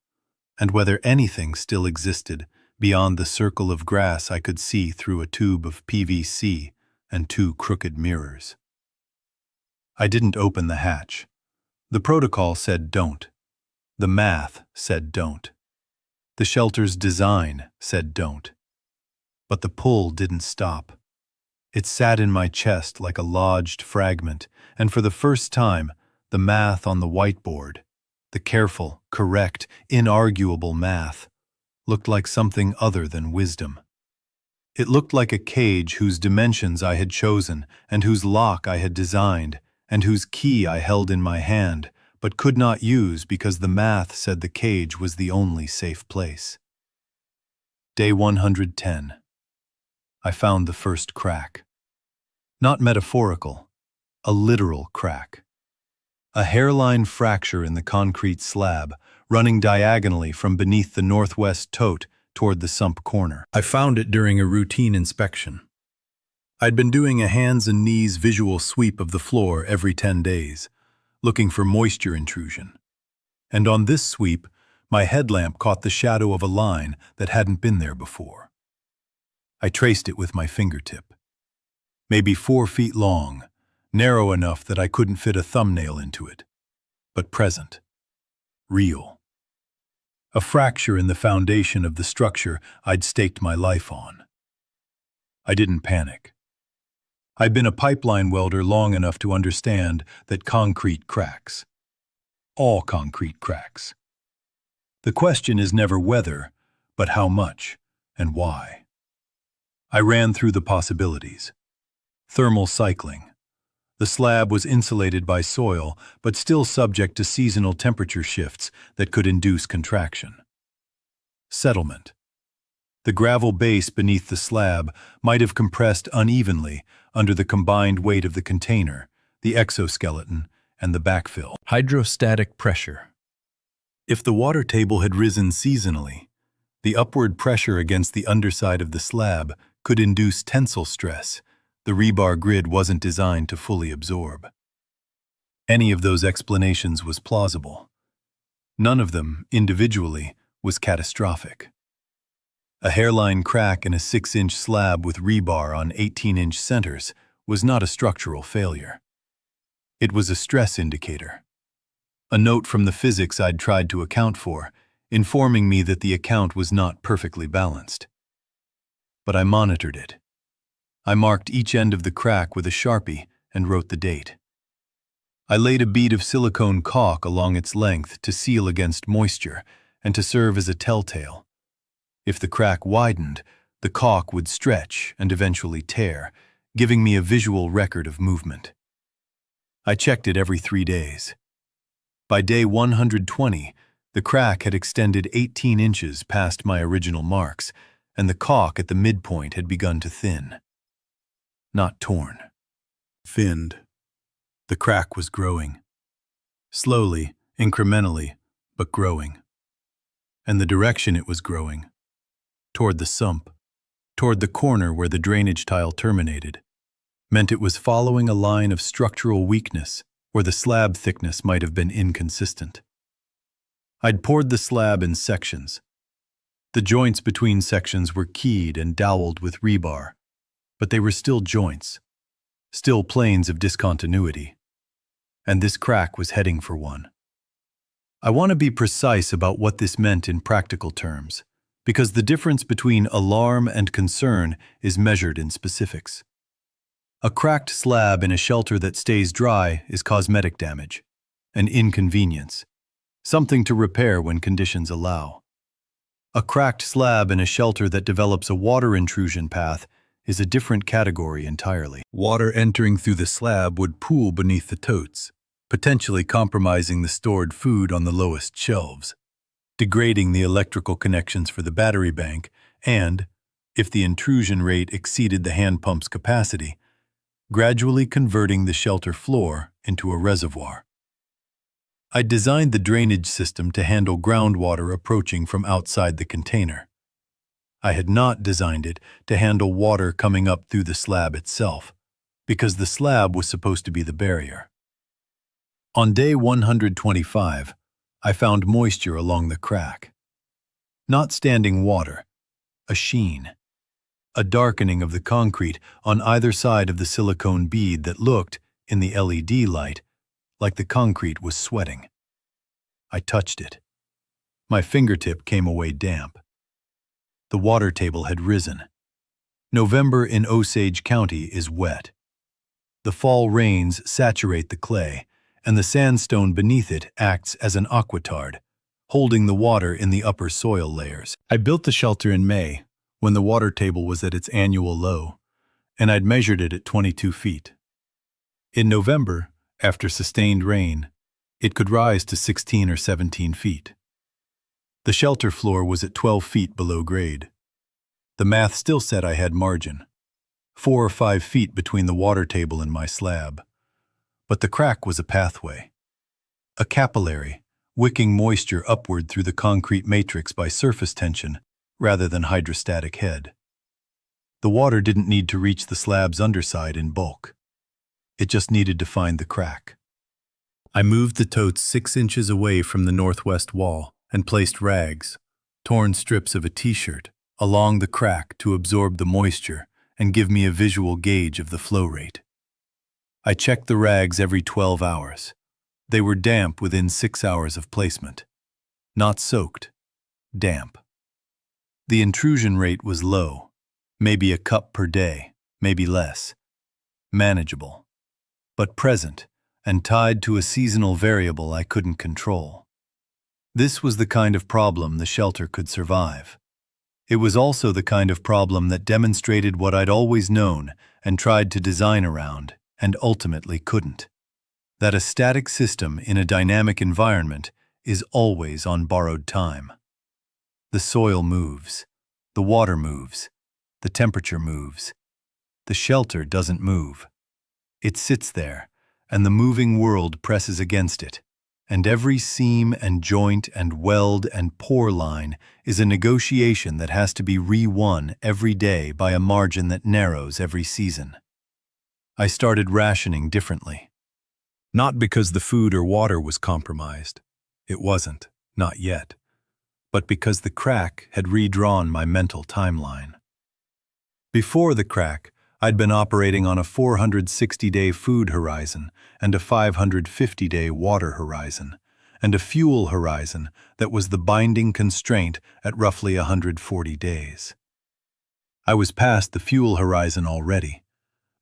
and whether anything still existed beyond the circle of grass I could see through a tube of PVC and 2 crooked mirrors. I didn't open the hatch. The protocol said don't. The math said don't. The shelter's design said don't. But the pull didn't stop. It sat in my chest like a lodged fragment, and for the first time, the math on the whiteboard, the careful, correct, inarguable math, looked like something other than wisdom. It looked like a cage whose dimensions I had chosen and whose lock I had designed and whose key I held in my hand but could not use because the math said the cage was the only safe place. Day 110. I found the first crack. Not metaphorical, a literal crack. A hairline fracture in the concrete slab, running diagonally from beneath the northwest tote toward the sump corner. I found it during a routine inspection. I'd been doing a hands and knees visual sweep of the floor every 10 days, looking for moisture intrusion. And on this sweep, my headlamp caught the shadow of a line that hadn't been there before. I traced it with my fingertip. Maybe 4 feet long, narrow enough that I couldn't fit a thumbnail into it, but present, real. A fracture in the foundation of the structure I'd staked my life on. I didn't panic. I'd been a pipeline welder long enough to understand that concrete cracks. All concrete cracks. The question is never whether, but how much and why. I ran through the possibilities. Thermal cycling. The slab was insulated by soil, but still subject to seasonal temperature shifts that could induce contraction. Settlement. The gravel base beneath the slab might have compressed unevenly under the combined weight of the container, the exoskeleton, and the backfill. Hydrostatic pressure. If the water table had risen seasonally, the upward pressure against the underside of the slab could induce tensile stress the rebar grid wasn't designed to fully absorb. Any of those explanations was plausible. None of them, individually, was catastrophic. A hairline crack in a 6-inch slab with rebar on 18-inch centers was not a structural failure. It was a stress indicator. A note from the physics I'd tried to account for, informing me that the account was not perfectly balanced. But I monitored it. I marked each end of the crack with a Sharpie and wrote the date. I laid a bead of silicone caulk along its length to seal against moisture and to serve as a telltale. If the crack widened, the caulk would stretch and eventually tear, giving me a visual record of movement. I checked it every 3 days. By day 120, the crack had extended 18 inches past my original marks, and the caulk at the midpoint had begun to thin. Not torn. Thinned. The crack was growing. Slowly, incrementally, but growing. And the direction it was growing, toward the sump, toward the corner where the drainage tile terminated, meant it was following a line of structural weakness where the slab thickness might have been inconsistent. I'd poured the slab in sections. The joints between sections were keyed and doweled with rebar, but they were still joints, still planes of discontinuity. And this crack was heading for one. I want to be precise about what this meant in practical terms, because the difference between alarm and concern is measured in specifics. A cracked slab in a shelter that stays dry is cosmetic damage, an inconvenience, something to repair when conditions allow. A cracked slab in a shelter that develops a water intrusion path is a different category entirely. Water entering through the slab would pool beneath the totes, potentially compromising the stored food on the lowest shelves, degrading the electrical connections for the battery bank, and, if the intrusion rate exceeded the hand pump's capacity, gradually converting the shelter floor into a reservoir. I designed the drainage system to handle groundwater approaching from outside the container. I had not designed it to handle water coming up through the slab itself, because the slab was supposed to be the barrier. On day 125, I found moisture along the crack. Not standing water, a sheen. A darkening of the concrete on either side of the silicone bead that looked, in the LED light, like the concrete was sweating. I touched it. My fingertip came away damp. The water table had risen. November in Osage County is wet. The fall rains saturate the clay, and the sandstone beneath it acts as an aquitard, holding the water in the upper soil layers. I built the shelter in May, when the water table was at its annual low, and I'd measured it at 22 feet. In November, after sustained rain, it could rise to 16 or 17 feet. The shelter floor was at 12 feet below grade. The math still said I had margin, 4 or 5 feet between the water table and my slab. But the crack was a pathway, a capillary, wicking moisture upward through the concrete matrix by surface tension rather than hydrostatic head. The water didn't need to reach the slab's underside in bulk. It just needed to find the crack. I moved the totes 6 inches away from the northwest wall and placed rags, torn strips of a t-shirt, along the crack to absorb the moisture and give me a visual gauge of the flow rate. I checked the rags every 12 hours. They were damp within 6 hours of placement. Not soaked, damp. The intrusion rate was low, maybe a cup per day, maybe less. Manageable, but present and tied to a seasonal variable I couldn't control. This was the kind of problem the shelter could survive. It was also the kind of problem that demonstrated what I'd always known and tried to design around, and ultimately couldn't. That a static system in a dynamic environment is always on borrowed time. The soil moves, the water moves, the temperature moves. The shelter doesn't move. It sits there, and the moving world presses against it, and every seam and joint and weld and pore line is a negotiation that has to be re-won every day by a margin that narrows every season. I started rationing differently. Not because the food or water was compromised. It wasn't, not yet. But because the crack had redrawn my mental timeline. Before the crack, I'd been operating on a 460-day food horizon and a 550-day water horizon, and a fuel horizon that was the binding constraint at roughly 140 days. I was past the fuel horizon already.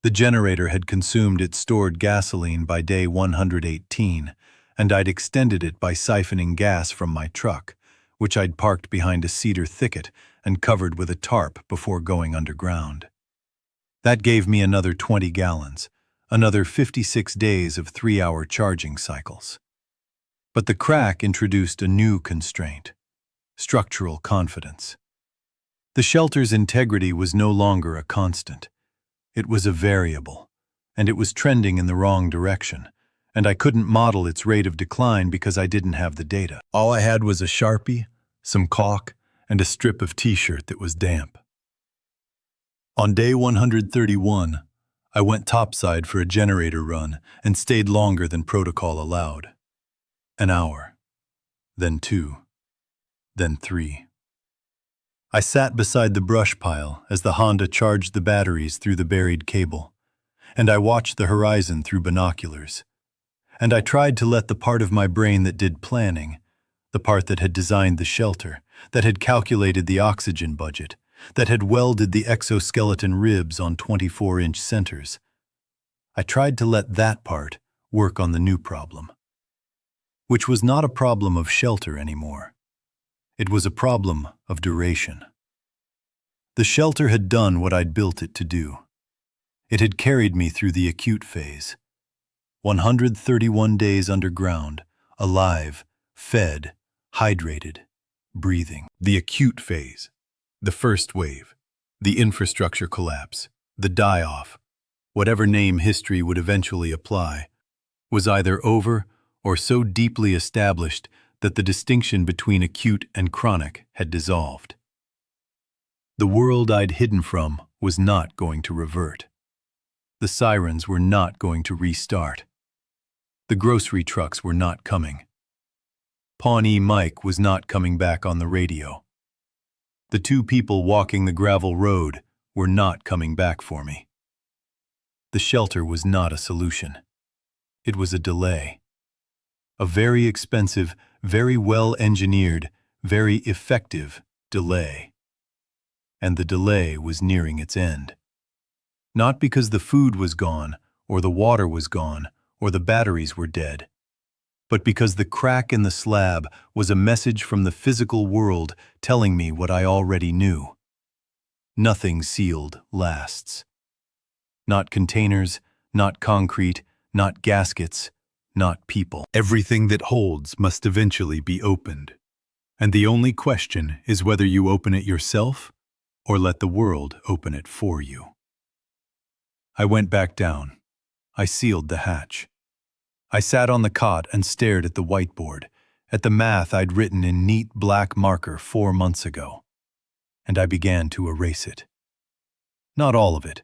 The generator had consumed its stored gasoline by day 118, and I'd extended it by siphoning gas from my truck, which I'd parked behind a cedar thicket and covered with a tarp before going underground. That gave me another 20 gallons, another 56 days of 3-hour charging cycles. But the crack introduced a new constraint: structural confidence. The shelter's integrity was no longer a constant. It was a variable, and it was trending in the wrong direction, and I couldn't model its rate of decline because I didn't have the data. All I had was a Sharpie, some caulk, and a strip of t-shirt that was damp. On day 131, I went topside for a generator run and stayed longer than protocol allowed. An hour, then 2, then 3. I sat beside the brush pile as the Honda charged the batteries through the buried cable, and I watched the horizon through binoculars. And I tried to let the part of my brain that did planning, the part that had designed the shelter, that had calculated the oxygen budget, that had welded the exoskeleton ribs on 24-inch centers. I tried to let that part work on the new problem, which was not a problem of shelter anymore. It was a problem of duration. The shelter had done what I'd built it to do. It had carried me through the acute phase. 131 days underground, alive, fed, hydrated, breathing. The acute phase. The first wave, the infrastructure collapse, the die-off, whatever name history would eventually apply, was either over or so deeply established that the distinction between acute and chronic had dissolved. The world I'd hidden from was not going to revert. The sirens were not going to restart. The grocery trucks were not coming. Pawnee Mike was not coming back on the radio. The 2 people walking the gravel road were not coming back for me. The shelter was not a solution. It was a delay. A very expensive, very well-engineered, very effective delay. And the delay was nearing its end. Not because the food was gone, or the water was gone, or the batteries were dead, but because the crack in the slab was a message from the physical world telling me what I already knew. Nothing sealed lasts. Not containers, not concrete, not gaskets, not people. Everything that holds must eventually be opened. And the only question is whether you open it yourself or let the world open it for you. I went back down. I sealed the hatch. I sat on the cot and stared at the whiteboard, at the math I'd written in neat black marker 4 months ago. and I began to erase it. Not all of it.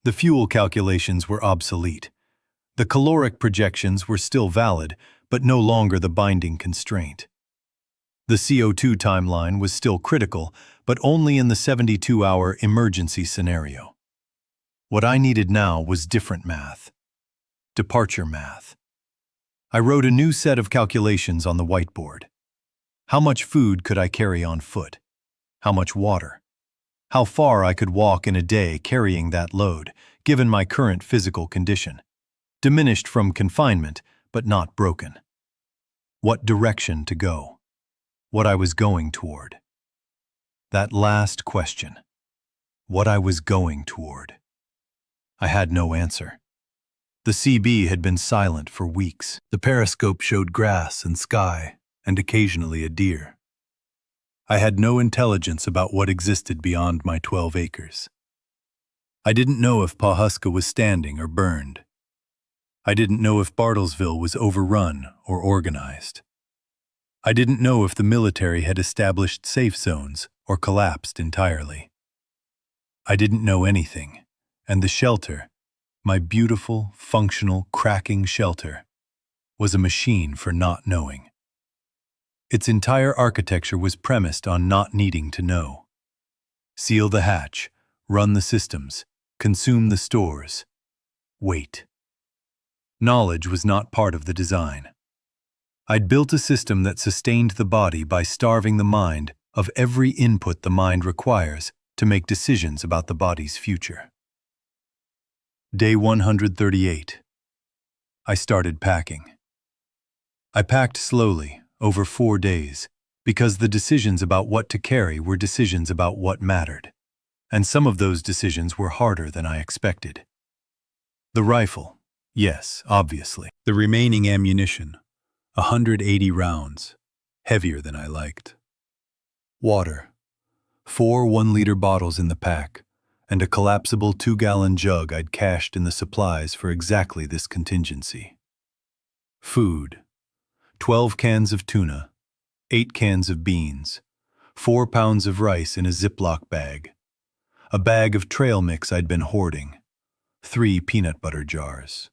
The fuel calculations were obsolete. The caloric projections were still valid, but no longer the binding constraint. The CO2 timeline was still critical, but only in the 72-hour emergency scenario. What I needed now was different math. Departure math. I wrote a new set of calculations on the whiteboard. How much food could I carry on foot? How much water? How far I could walk in a day carrying that load, given my current physical condition. Diminished from confinement, but not broken. What direction to go? What I was going toward. That last question. What I was going toward. I had no answer. The CB had been silent for weeks. The Periscope showed grass and sky, and occasionally a deer. I had no intelligence about what existed beyond my 12 acres. I didn't know if Pawhuska was standing or burned. I didn't know if Bartlesville was overrun or organized. I didn't know if the military had established safe zones or collapsed entirely. I didn't know anything, and the shelter, my beautiful, functional, cracking shelter, was a machine for not knowing. Its entire architecture was premised on not needing to know. Seal the hatch, run the systems, consume the stores, wait. Knowledge was not part of the design. I'd built a system that sustained the body by starving the mind of every input the mind requires to make decisions about the body's future. Day 138. I started packing. I packed slowly, over 4 days, because the decisions about what to carry were decisions about what mattered, and some of those decisions were harder than I expected. The rifle, yes, obviously. The remaining ammunition, 180 rounds, heavier than I liked. Water, 4 1-liter bottles in the pack, and a collapsible 2-gallon jug I'd cached in the supplies for exactly this contingency. Food, 12 cans of tuna, 8 cans of beans, 4 pounds of rice in a Ziploc bag, a bag of trail mix I'd been hoarding, 3 peanut butter jars.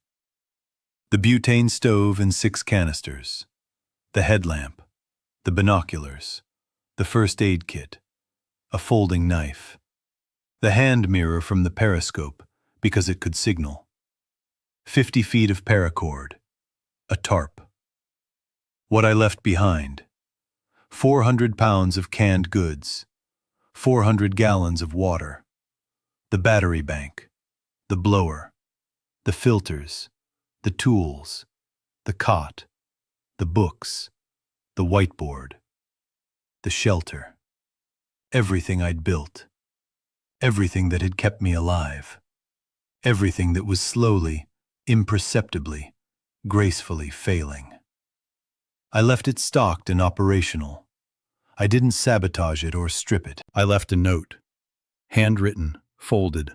The butane stove and 6 canisters, the headlamp, the binoculars, the first aid kit, a folding knife, the hand mirror from the Periscope because it could signal, 50 feet of paracord, a tarp. What I left behind, 400 pounds of canned goods, 400 gallons of water, the battery bank, the blower, the filters, the tools, the cot, the books, the whiteboard, the shelter, everything I'd built, everything that had kept me alive, everything that was slowly, imperceptibly, gracefully failing. I left it stocked and operational. I didn't sabotage it or strip it. I left a note, handwritten, folded,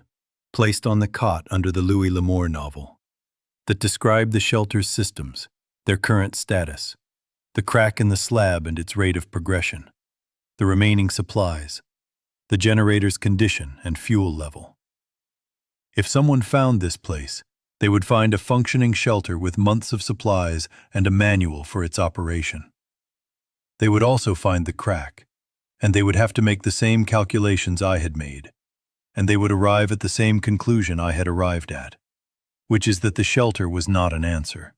placed on the cot under the Louis L'Amour novel, that described the shelter's systems, their current status, the crack in the slab and its rate of progression, the remaining supplies, the generator's condition and fuel level. If someone found this place, they would find a functioning shelter with months of supplies and a manual for its operation. They would also find the crack, and they would have to make the same calculations I had made, and they would arrive at the same conclusion I had arrived at, which is that the shelter was not an answer.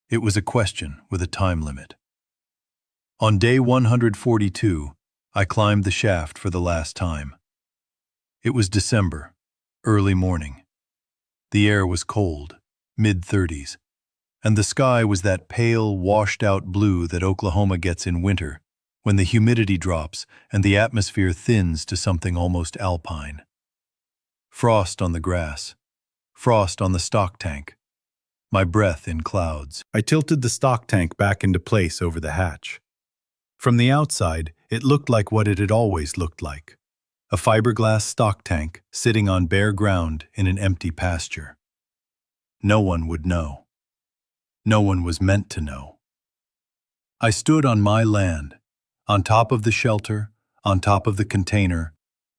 It was a question with a time limit. On day 142, I climbed the shaft for the last time. It was December, early morning. The air was cold, mid-30s, and the sky was that pale, washed-out blue that Oklahoma gets in winter, when the humidity drops and the atmosphere thins to something almost alpine. Frost on the grass, frost on the stock tank, my breath in clouds. I tilted the stock tank back into place over the hatch. From the outside, it looked like what it had always looked like. A fiberglass stock tank sitting on bare ground in an empty pasture. No one would know. No one was meant to know. I stood on my land, on top of the shelter, on top of the container,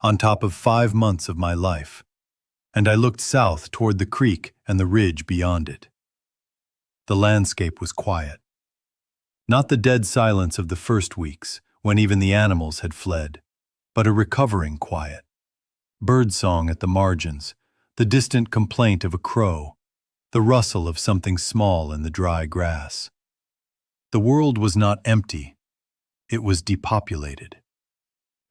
on top of 5 months of my life, and I looked south toward the creek and the ridge beyond it. The landscape was quiet. Not the dead silence of the first weeks, when even the animals had fled, but a recovering quiet. Birdsong at the margins, the distant complaint of a crow, the rustle of something small in the dry grass. The world was not empty, it was depopulated.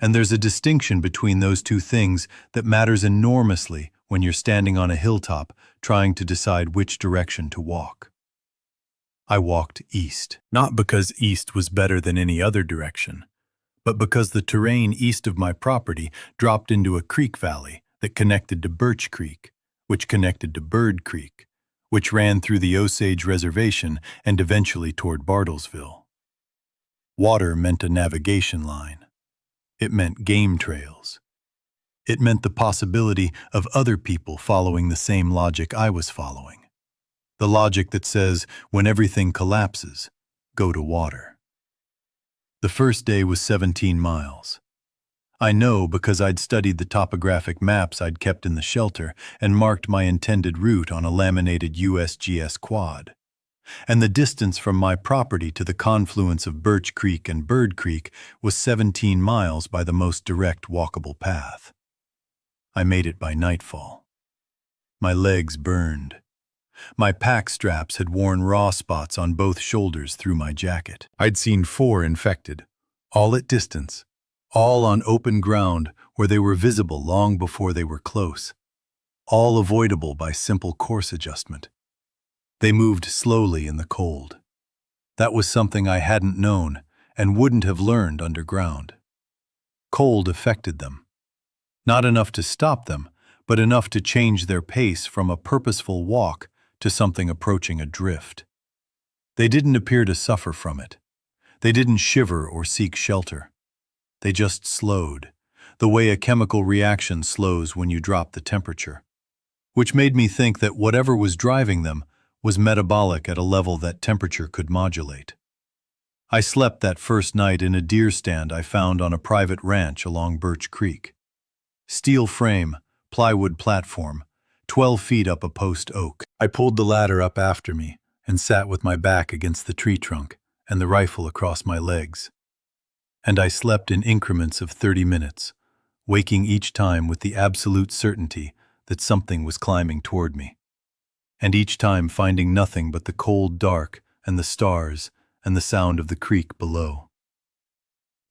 And there's a distinction between those two things that matters enormously when you're standing on a hilltop trying to decide which direction to walk. I walked east, not because east was better than any other direction, but because the terrain east of my property dropped into a creek valley that connected to Birch Creek, which connected to Bird Creek, which ran through the Osage Reservation and eventually toward Bartlesville. Water meant a navigation line. It meant game trails. It meant the possibility of other people following the same logic I was following. The logic that says, when everything collapses, go to water. The first day was 17 miles. I know because I'd studied the topographic maps I'd kept in the shelter and marked my intended route on a laminated USGS quad. And the distance from my property to the confluence of Birch Creek and Bird Creek was 17 miles by the most direct walkable path. I made it by nightfall. My legs burned. My pack straps had worn raw spots on both shoulders through my jacket. I'd seen 4 infected, all at distance, all on open ground where they were visible long before they were close, all avoidable by simple course adjustment. They moved slowly in the cold. That was something I hadn't known and wouldn't have learned underground. Cold affected them. Not enough to stop them, but enough to change their pace from a purposeful walk to something approaching a drift. They didn't appear to suffer from it. They didn't shiver or seek shelter. They just slowed, the way a chemical reaction slows when you drop the temperature, which made me think that whatever was driving them was metabolic at a level that temperature could modulate. I slept that first night in a deer stand I found on a private ranch along Birch Creek. Steel frame, plywood platform, 12 feet up a post oak. I pulled the ladder up after me and sat with my back against the tree trunk and the rifle across my legs. And I slept in increments of 30 minutes, waking each time with the absolute certainty that something was climbing toward me, and each time finding nothing but the cold dark and the stars and the sound of the creek below.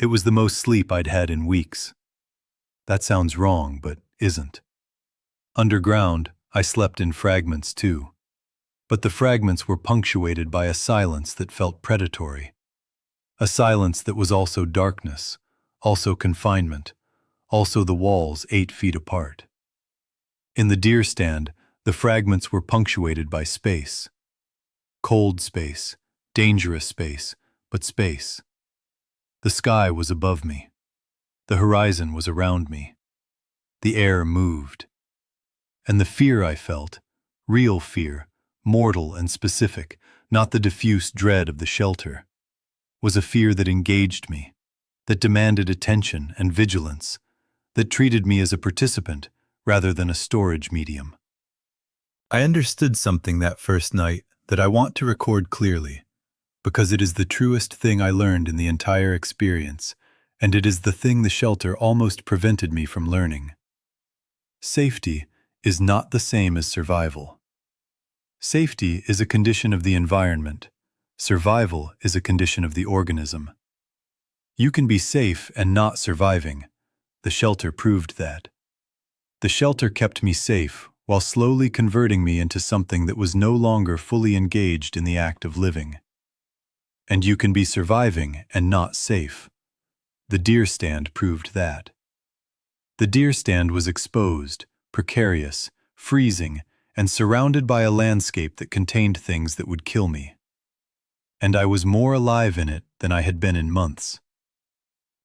It was the most sleep I'd had in weeks. That sounds wrong, but isn't. Underground, I slept in fragments too, but the fragments were punctuated by a silence that felt predatory. A silence that was also darkness, also confinement, also the walls 8 feet apart. In the deer stand, the fragments were punctuated by space. Cold space, dangerous space, but space. The sky was above me. The horizon was around me. The air moved. And the fear I felt, real fear, mortal and specific, not the diffuse dread of the shelter, was a fear that engaged me, that demanded attention and vigilance, that treated me as a participant rather than a storage medium. I understood something that first night that I want to record clearly, because it is the truest thing I learned in the entire experience, and it is the thing the shelter almost prevented me from learning. Safety is not the same as survival. Safety is a condition of the environment. Survival is a condition of the organism. You can be safe and not surviving. The shelter proved that. The shelter kept me safe while slowly converting me into something that was no longer fully engaged in the act of living. And you can be surviving and not safe. The deer stand proved that. The deer stand was exposed, precarious, freezing, and surrounded by a landscape that contained things that would kill me. And I was more alive in it than I had been in months.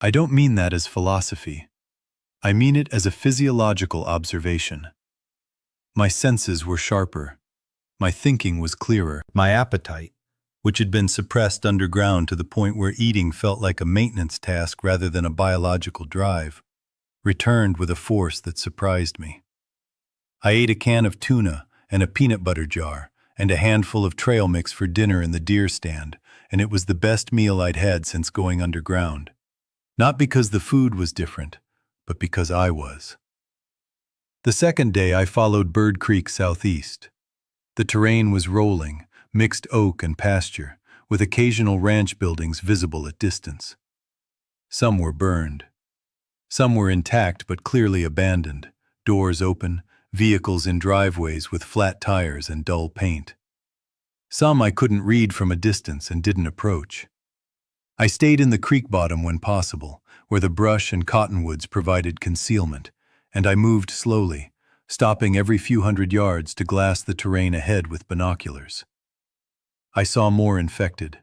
I don't mean that as philosophy. I mean it as a physiological observation. My senses were sharper. My thinking was clearer. My appetite, which had been suppressed underground to the point where eating felt like a maintenance task rather than a biological drive, returned with a force that surprised me. I ate a can of tuna and a peanut butter jar and a handful of trail mix for dinner in the deer stand, and it was the best meal I'd had since going underground. Not because the food was different, but because I was. The second day I followed Bird Creek southeast. The terrain was rolling, mixed oak and pasture, with occasional ranch buildings visible at distance. Some were burned. Some were intact but clearly abandoned, doors open, vehicles in driveways with flat tires and dull paint. Some I couldn't read from a distance and didn't approach. I stayed in the creek bottom when possible, where the brush and cottonwoods provided concealment, and I moved slowly, stopping every few hundred yards to glass the terrain ahead with binoculars. I saw more infected.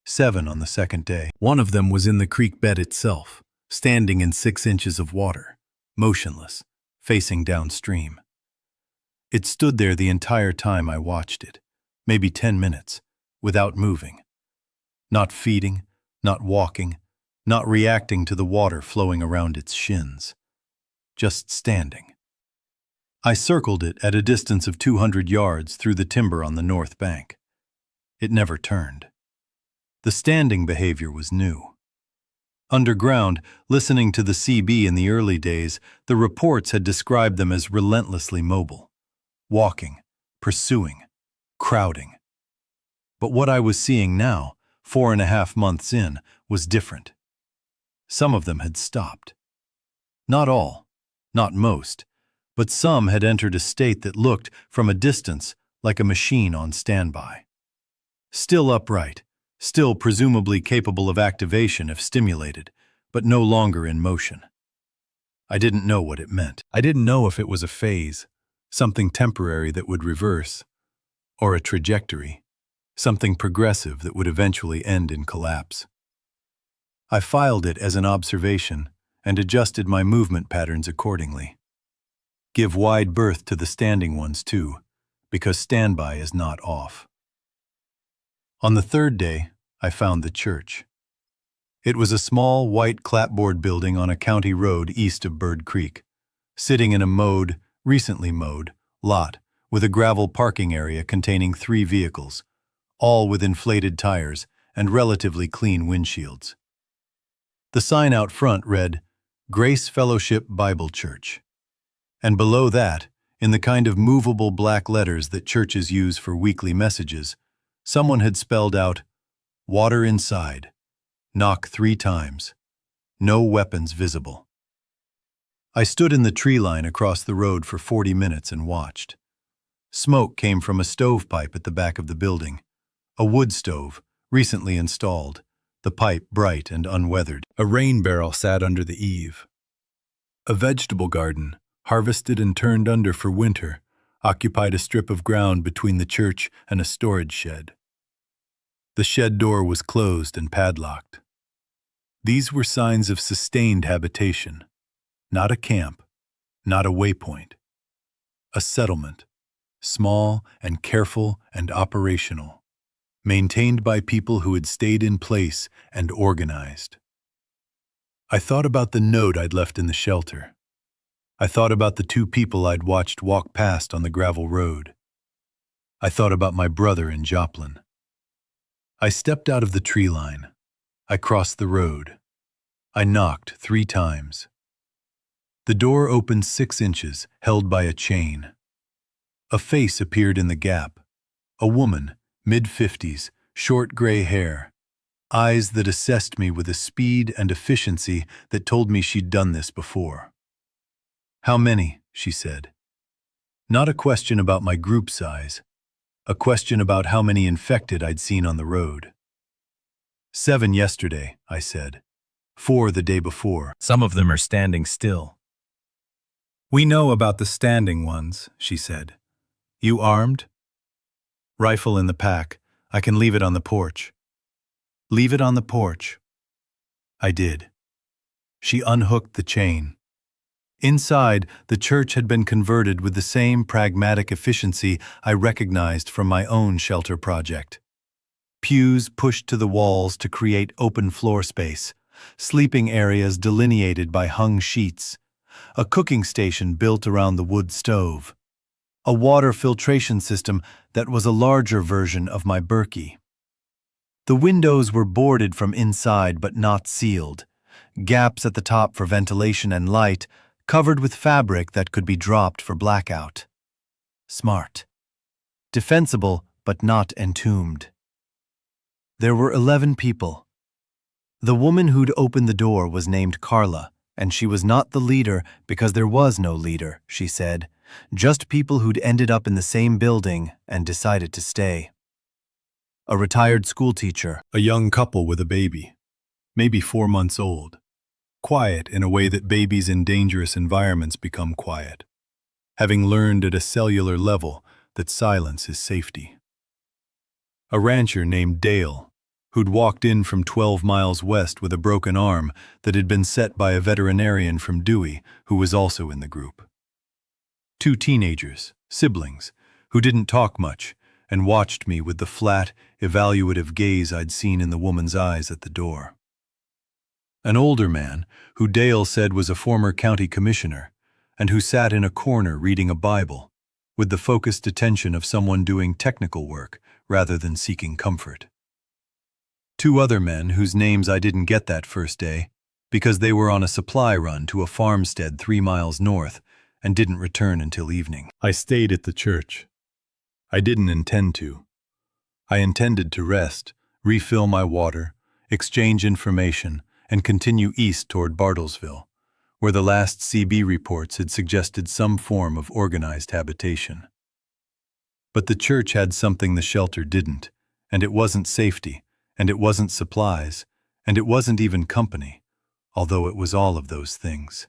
7 on the second day. One of them was in the creek bed itself, standing in 6 inches of water, motionless, facing downstream. It stood there the entire time I watched it, maybe 10 minutes, without moving. Not feeding, not walking, not reacting to the water flowing around its shins. Just standing. I circled it at a distance of 200 yards through the timber on the north bank. It never turned. The standing behavior was new. Underground, listening to the CB in the early days, the reports had described them as relentlessly mobile, walking, pursuing, crowding. But what I was seeing now, 4.5 months in, was different. Some of them had stopped. Not all, not most, but some had entered a state that looked, from a distance, like a machine on standby. Still upright, still presumably capable of activation if stimulated, but no longer in motion. I didn't know what it meant. I didn't know if it was a phase, something temporary that would reverse, or a trajectory, something progressive that would eventually end in collapse. I filed it as an observation and adjusted my movement patterns accordingly. Give wide berth to the standing ones too, because standby is not off. On the third day, I found the church. It was a small, white clapboard building on a county road east of Bird Creek, sitting in a recently mowed, lot with a gravel parking area containing 3 vehicles, all with inflated tires and relatively clean windshields. The sign out front read, Grace Fellowship Bible Church. And below that, in the kind of movable black letters that churches use for weekly messages, someone had spelled out, Water inside. Knock 3 times. No weapons visible. I stood in the tree line across the road for 40 minutes and watched. Smoke came from a stovepipe at the back of the building, a wood stove, recently installed, the pipe bright and unweathered. A rain barrel sat under the eave. A vegetable garden, harvested and turned under for winter, occupied a strip of ground between the church and a storage shed. The shed door was closed and padlocked. These were signs of sustained habitation, not a camp, not a waypoint. A settlement, small and careful and operational, maintained by people who had stayed in place and organized. I thought about the note I'd left in the shelter. I thought about the 2 people I'd watched walk past on the gravel road. I thought about my brother in Joplin. I stepped out of the tree line. I crossed the road. I knocked 3 times. The door opened 6 inches, held by a chain. A face appeared in the gap. A woman, mid-50s, short gray hair. Eyes that assessed me with a speed and efficiency that told me she'd done this before. How many? She said. Not a question about my group size. A question about how many infected I'd seen on the road. 7 yesterday, I said. 4 the day before. Some of them are standing still. We know about the standing ones, she said. You armed? Rifle in the pack. I can leave it on the porch. Leave it on the porch. I did. She unhooked the chain. Inside, the church had been converted with the same pragmatic efficiency I recognized from my own shelter project. Pews pushed to the walls to create open floor space, sleeping areas delineated by hung sheets, a cooking station built around the wood stove, a water filtration system that was a larger version of my Berkey. The windows were boarded from inside but not sealed, gaps at the top for ventilation and light, covered with fabric that could be dropped for blackout. Smart. Defensible but not entombed. There were 11 people. The woman who'd opened the door was named Carla, and she was not the leader because there was no leader, she said, just people who'd ended up in the same building and decided to stay. A retired schoolteacher, a young couple with a baby, maybe 4 months old, quiet in a way that babies in dangerous environments become quiet, having learned at a cellular level that silence is safety. A rancher named Dale, who'd walked in from 12 miles west with a broken arm that had been set by a veterinarian from Dewey who was also in the group. 2 teenagers, siblings, who didn't talk much and watched me with the flat, evaluative gaze I'd seen in the woman's eyes at the door. An older man, who Dale said was a former county commissioner, and who sat in a corner reading a Bible, with the focused attention of someone doing technical work rather than seeking comfort. 2 other men whose names I didn't get that first day, because they were on a supply run to a farmstead 3 miles north and didn't return until evening. I stayed at the church. I didn't intend to. I intended to rest, refill my water, exchange information, and continue east toward Bartlesville, where the last CB reports had suggested some form of organized habitation. But the church had something the shelter didn't, and it wasn't safety, and it wasn't supplies, and it wasn't even company, although it was all of those things.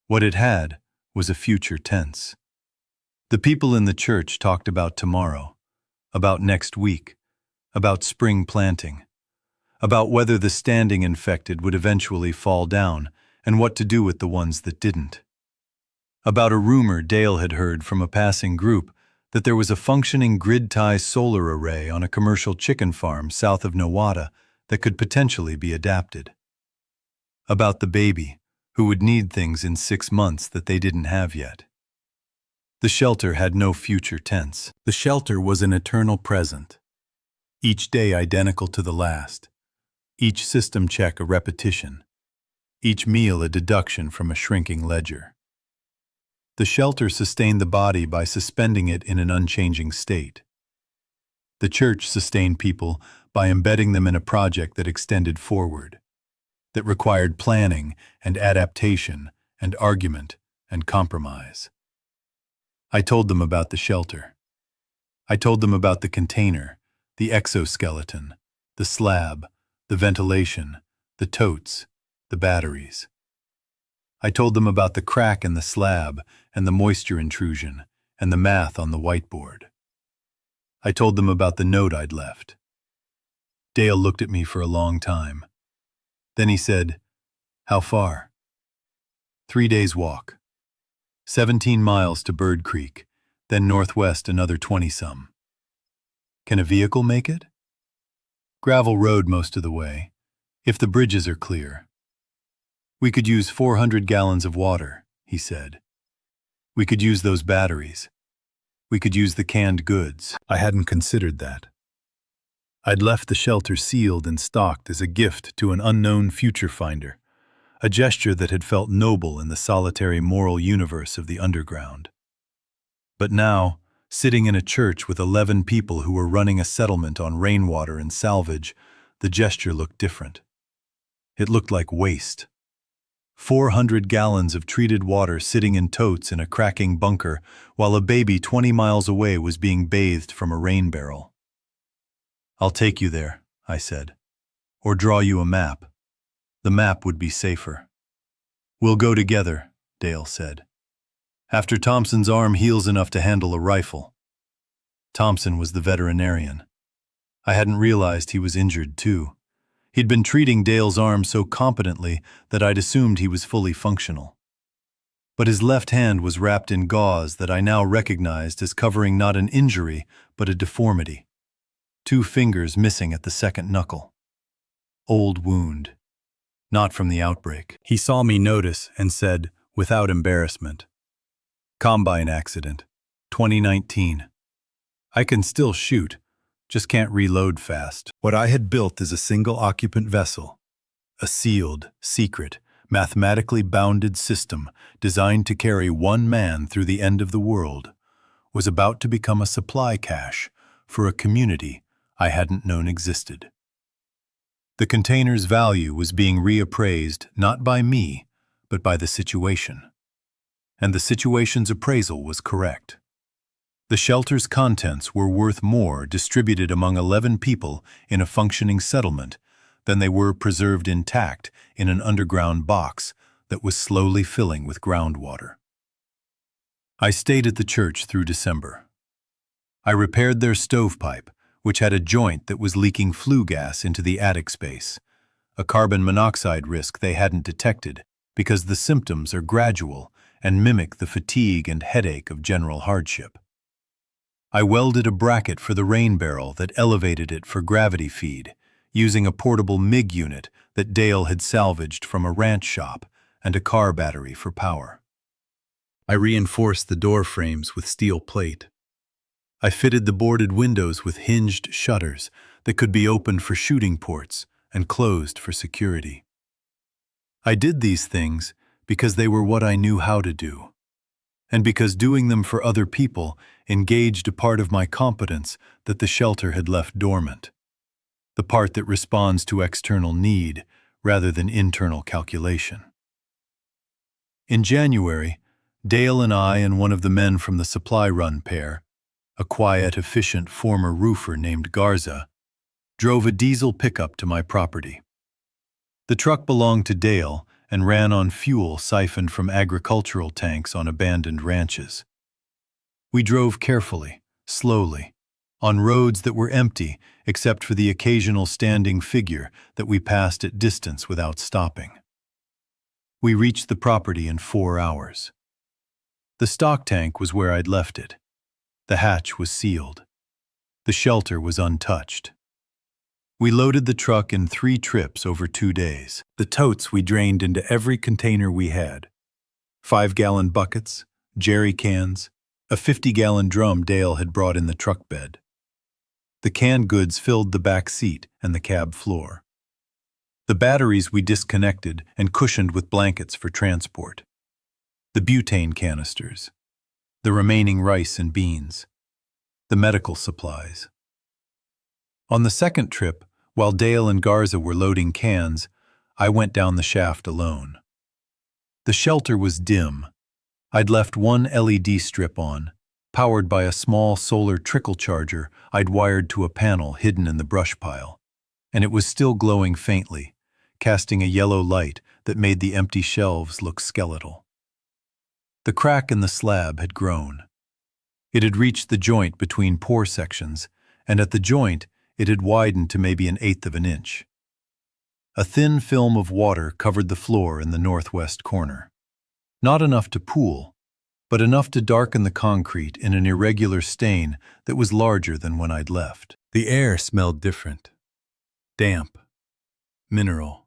What it had was a future tense. The people in the church talked about tomorrow, about next week, about spring planting, about whether the standing infected would eventually fall down and what to do with the ones that didn't. About a rumor Dale had heard from a passing group that there was a functioning grid-tie solar array on a commercial chicken farm south of Nowata that could potentially be adapted. About the baby, who would need things in 6 months that they didn't have yet. The shelter had no future tense. The shelter was an eternal present, each day identical to the last, each system check a repetition, each meal a deduction from a shrinking ledger. The shelter sustained the body by suspending it in an unchanging state. The church sustained people by embedding them in a project that extended forward, that required planning and adaptation and argument and compromise. I told them about the shelter. I told them about the container, the exoskeleton, the slab, the ventilation, the totes, the batteries. I told them about the crack in the slab and the moisture intrusion and the math on the whiteboard. I told them about the note I'd left. Dale looked at me for a long time. Then he said, "How far?" 3 days' walk. 17 miles to Bird Creek, then northwest another 20-some. Can a vehicle make it? Gravel road most of the way, if the bridges are clear. We could use 400 gallons of water, he said. We could use those batteries. We could use the canned goods. I hadn't considered that. I'd left the shelter sealed and stocked as a gift to an unknown future finder, a gesture that had felt noble in the solitary moral universe of the underground. But now, sitting in a church with 11 people who were running a settlement on rainwater and salvage, the gesture looked different. It looked like waste. 400 gallons of treated water sitting in totes in a cracking bunker while a baby 20 miles away was being bathed from a rain barrel. "I'll take you there," I said, "or draw you a map. The map would be safer." "We'll go together," Dale said. "After Thompson's arm heals enough to handle a rifle." Thompson was the veterinarian. I hadn't realized he was injured too. He'd been treating Dale's arm so competently that I'd assumed he was fully functional. But his left hand was wrapped in gauze that I now recognized as covering not an injury, but a deformity. 2 fingers missing at the second knuckle. Old wound. Not from the outbreak. He saw me notice and said, without embarrassment. Combine accident, 2019. I can still shoot, just can't reload fast. What I had built is a single-occupant vessel, a sealed, secret, mathematically bounded system designed to carry one man through the end of the world, was about to become a supply cache for a community I hadn't known existed. The container's value was being reappraised not by me, but by the situation. And the situation's appraisal was correct. The shelter's contents were worth more distributed among 11 people in a functioning settlement than they were preserved intact in an underground box that was slowly filling with groundwater. I stayed at the church through December. I repaired their stovepipe, which had a joint that was leaking flue gas into the attic space, a carbon monoxide risk they hadn't detected because the symptoms are gradual and mimic the fatigue and headache of general hardship. I welded a bracket for the rain barrel that elevated it for gravity feed, using a portable MIG unit that Dale had salvaged from a ranch shop and a car battery for power. I reinforced the door frames with steel plate. I fitted the boarded windows with hinged shutters that could be opened for shooting ports and closed for security. I did these things because they were what I knew how to do, and because doing them for other people engaged a part of my competence that the shelter had left dormant, the part that responds to external need rather than internal calculation. In January, Dale and I and one of the men from the supply run pair, a quiet, efficient former roofer named Garza, drove a diesel pickup to my property. The truck belonged to Dale and ran on fuel siphoned from agricultural tanks on abandoned ranches. We drove carefully, slowly, on roads that were empty except for the occasional standing figure that we passed at distance without stopping. We reached the property in 4 hours. The stock tank was where I'd left it. The hatch was sealed. The shelter was untouched. We loaded the truck in 3 trips over 2 days. The totes we drained into every container we had. 5-gallon buckets, jerry cans, a 50-gallon drum Dale had brought in the truck bed. The canned goods filled the back seat and the cab floor. The batteries we disconnected and cushioned with blankets for transport. The butane canisters. The remaining rice and beans. The medical supplies. On the second trip, while Dale and Garza were loading cans, I went down the shaft alone. The shelter was dim. I'd left one LED strip on, powered by a small solar trickle charger I'd wired to a panel hidden in the brush pile, and it was still glowing faintly, casting a yellow light that made the empty shelves look skeletal. The crack in the slab had grown. It had reached the joint between pour sections, and at the joint it had widened to maybe 1/8 of an inch. A thin film of water covered the floor in the northwest corner. Not enough to pool, but enough to darken the concrete in an irregular stain that was larger than when I'd left. The air smelled different. Damp. Mineral.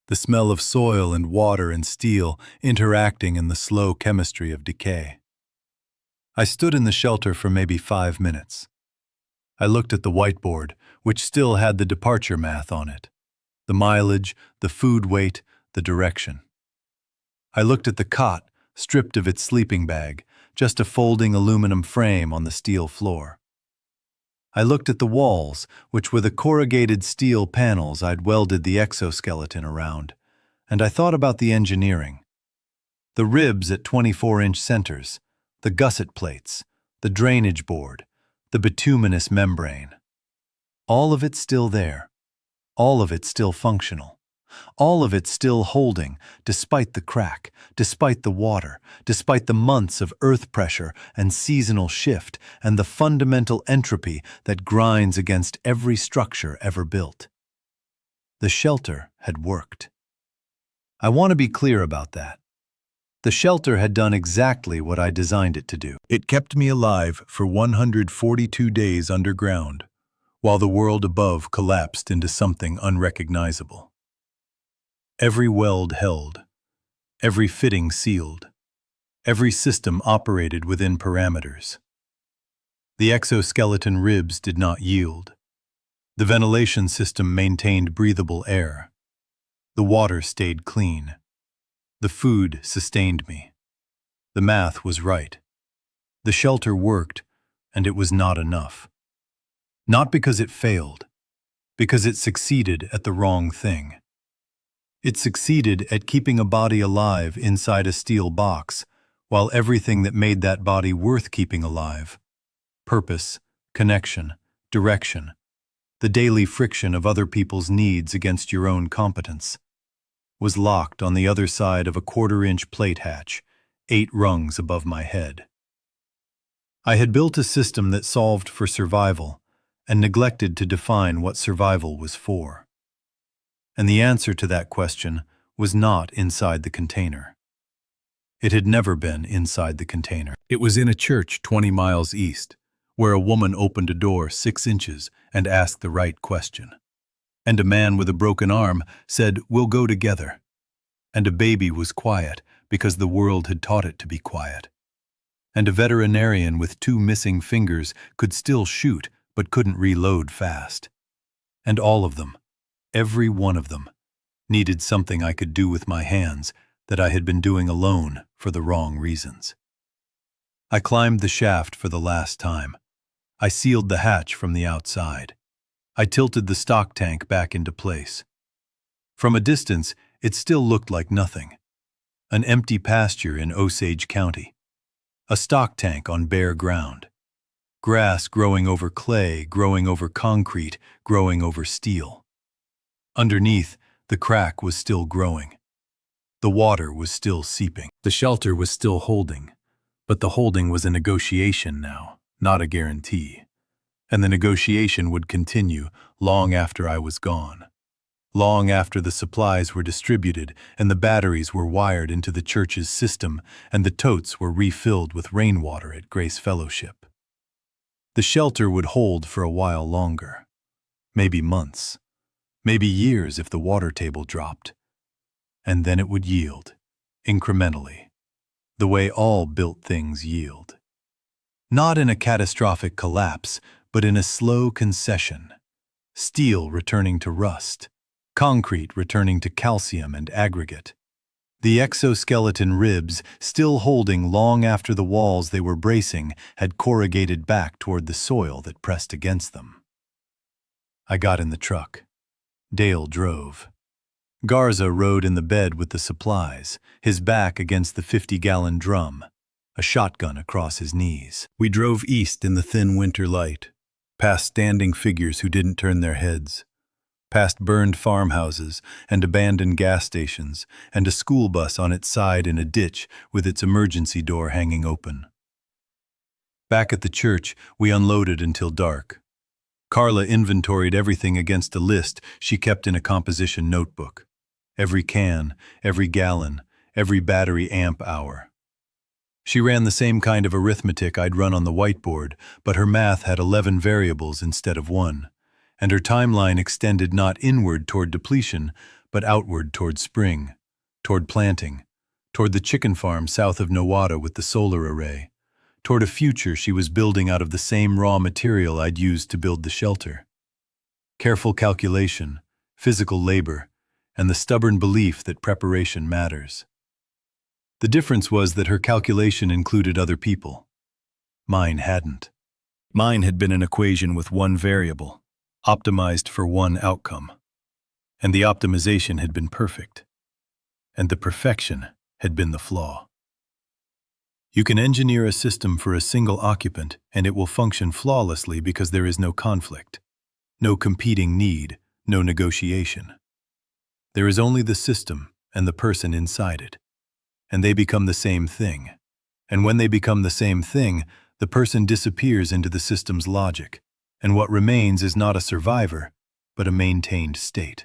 The smell of soil and water and steel interacting in the slow chemistry of decay. I stood in the shelter for maybe 5 minutes. I looked at the whiteboard, which still had the departure math on it. The mileage, the food weight, the direction. I looked at the cot, stripped of its sleeping bag, just a folding aluminum frame on the steel floor. I looked at the walls, which were the corrugated steel panels I'd welded the exoskeleton around, and I thought about the engineering. The ribs at 24-inch centers, the gusset plates, the drainage board, the bituminous membrane. All of it still there. All of it still functional. All of it still holding, despite the crack, despite the water, despite the months of earth pressure and seasonal shift and the fundamental entropy that grinds against every structure ever built. The shelter had worked. I want to be clear about that. The shelter had done exactly what I designed it to do. It kept me alive for 142 days underground, while the world above collapsed into something unrecognizable. Every weld held. every fitting sealed. Every system operated within parameters. The exoskeleton ribs did not yield. The ventilation system maintained breathable air. The water stayed clean. The food sustained me. The math was right. The shelter worked, and it was not enough. Not because it failed, because it succeeded at the wrong thing. It succeeded at keeping a body alive inside a steel box, while everything that made that body worth keeping alive, purpose, connection, direction, the daily friction of other people's needs against your own competence, was locked on the other side of a quarter-inch plate hatch, 8 rungs above my head. I had built a system that solved for survival and neglected to define what survival was for. And the answer to that question was not inside the container. It had never been inside the container. It was in a church 20 miles east, where a woman opened a door 6 inches and asked the right question. And a man with a broken arm said, "We'll go together." And a baby was quiet because the world had taught it to be quiet. And a veterinarian with 2 missing fingers could still shoot but couldn't reload fast. And all of them, every one of them, needed something I could do with my hands that I had been doing alone for the wrong reasons. I climbed the shaft for the last time. I sealed the hatch from the outside. I tilted the stock tank back into place. From a distance, it still looked like nothing. An empty pasture in Osage County. A stock tank on bare ground. Grass growing over clay, growing over concrete, growing over steel. Underneath, the crack was still growing. The water was still seeping. The shelter was still holding, but the holding was a negotiation now, not a guarantee. And the negotiation would continue long after I was gone. Long after the supplies were distributed and the batteries were wired into the church's system and the totes were refilled with rainwater at Grace Fellowship. The shelter would hold for a while longer. Maybe months. Maybe years if the water table dropped. And then it would yield, incrementally, the way all built things yield. Not in a catastrophic collapse, but in a slow concession. Steel returning to rust, concrete returning to calcium and aggregate. The exoskeleton ribs, still holding long after the walls they were bracing had corrugated back toward the soil that pressed against them. I got in the truck. Dale drove. Garza rode in the bed with the supplies, his back against the 50-gallon drum, a shotgun across his knees. We drove east in the thin winter light, past standing figures who didn't turn their heads, past burned farmhouses and abandoned gas stations, and a school bus on its side in a ditch with its emergency door hanging open. Back at the church, we unloaded until dark. Carla inventoried everything against a list she kept in a composition notebook. Every can, every gallon, every battery amp hour. She ran the same kind of arithmetic I'd run on the whiteboard, but her math had 11 variables instead of 1, and her timeline extended not inward toward depletion, but outward toward spring, toward planting, toward the chicken farm south of Nowata with the solar array, toward a future she was building out of the same raw material I'd used to build the shelter. Careful calculation, physical labor, and the stubborn belief that preparation matters. The difference was that her calculation included other people. Mine hadn't. Mine had been an equation with one variable, optimized for one outcome. And the optimization had been perfect. And the perfection had been the flaw. You can engineer a system for a single occupant and it will function flawlessly because there is no conflict, no competing need, no negotiation. There is only the system and the person inside it, and they become the same thing. And when they become the same thing, the person disappears into the system's logic, and what remains is not a survivor, but a maintained state.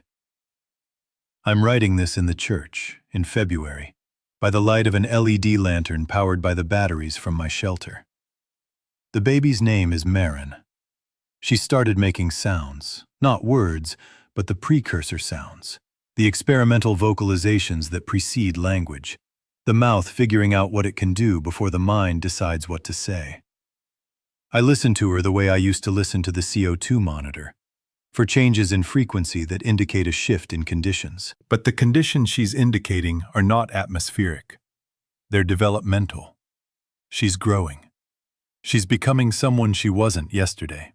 I'm writing this in the church, in February, by the light of an LED lantern powered by the batteries from my shelter. The baby's name is Marin. She started making sounds, not words, but the precursor sounds. The experimental vocalizations that precede language. The mouth figuring out what it can do before the mind decides what to say. I listened to her the way I used to listen to the CO2 monitor, for changes in frequency that indicate a shift in conditions. But the conditions she's indicating are not atmospheric. They're developmental. She's growing. She's becoming someone she wasn't yesterday.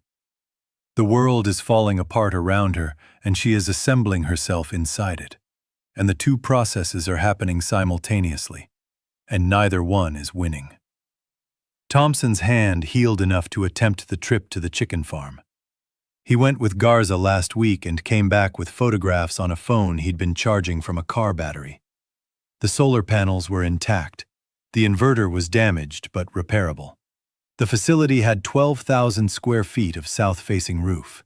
The world is falling apart around her, and she is assembling herself inside it. And the two processes are happening simultaneously, and neither one is winning. Thompson's hand healed enough to attempt the trip to the chicken farm. He went with Garza last week and came back with photographs on a phone he'd been charging from a car battery. The solar panels were intact. The inverter was damaged but repairable. The facility had 12,000 square feet of south-facing roof.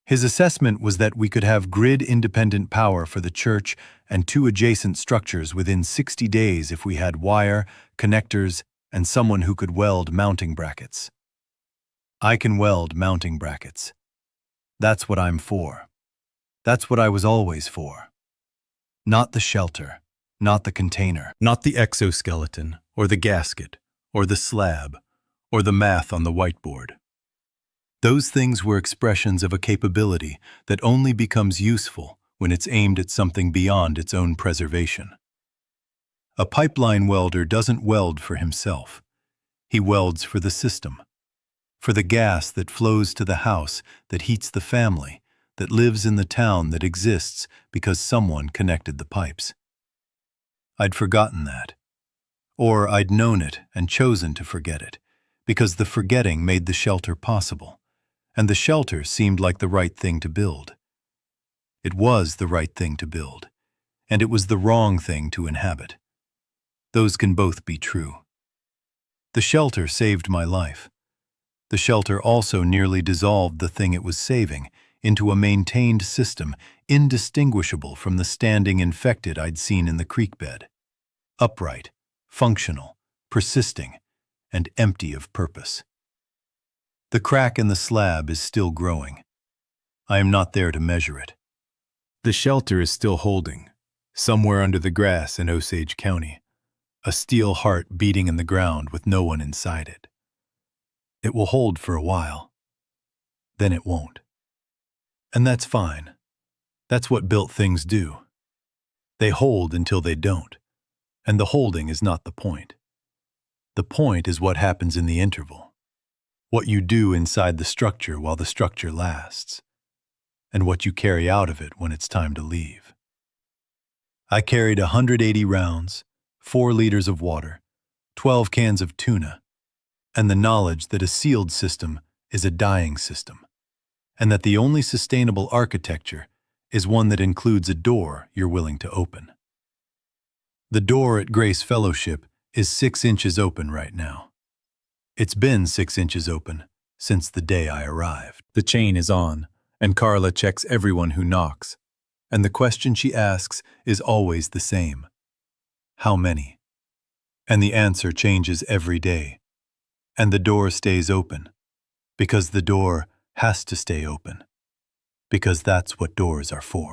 His assessment was that we could have grid-independent power for the church and 2 adjacent structures within 60 days if we had wire, connectors, and someone who could weld mounting brackets. I can weld mounting brackets. That's what I'm for. That's what I was always for. Not the shelter, not the container. Not the exoskeleton, or the gasket, or the slab, or the math on the whiteboard. Those things were expressions of a capability that only becomes useful when it's aimed at something beyond its own preservation. A pipeline welder doesn't weld for himself. He welds for the system, for the gas that flows to the house that heats the family, that lives in the town that exists because someone connected the pipes. I'd forgotten that. Or I'd known it and chosen to forget it, because the forgetting made the shelter possible, and the shelter seemed like the right thing to build. It was the right thing to build, and it was the wrong thing to inhabit. Those can both be true. The shelter saved my life. The shelter also nearly dissolved the thing it was saving into a maintained system indistinguishable from the standing infected I'd seen in the creek bed. Upright, functional, persisting, and empty of purpose. The crack in the slab is still growing. I am not there to measure it. The shelter is still holding, somewhere under the grass in Osage County, a steel heart beating in the ground with no one inside it. It will hold for a while. Then it won't. And that's fine. That's what built things do. They hold until they don't, and the holding is not the point. The point is what happens in the interval, what you do inside the structure while the structure lasts, and what you carry out of it when it's time to leave. I carried 180 rounds, 4 liters of water, 12 cans of tuna, and the knowledge that a sealed system is a dying system, and that the only sustainable architecture is one that includes a door you're willing to open. The door at Grace Fellowship is 6 inches open right now. It's been 6 inches open since the day I arrived. The chain is on, and Carla checks everyone who knocks, and the question she asks is always the same. How many? And the answer changes every day. And the door stays open, because the door has to stay open, because that's what doors are for.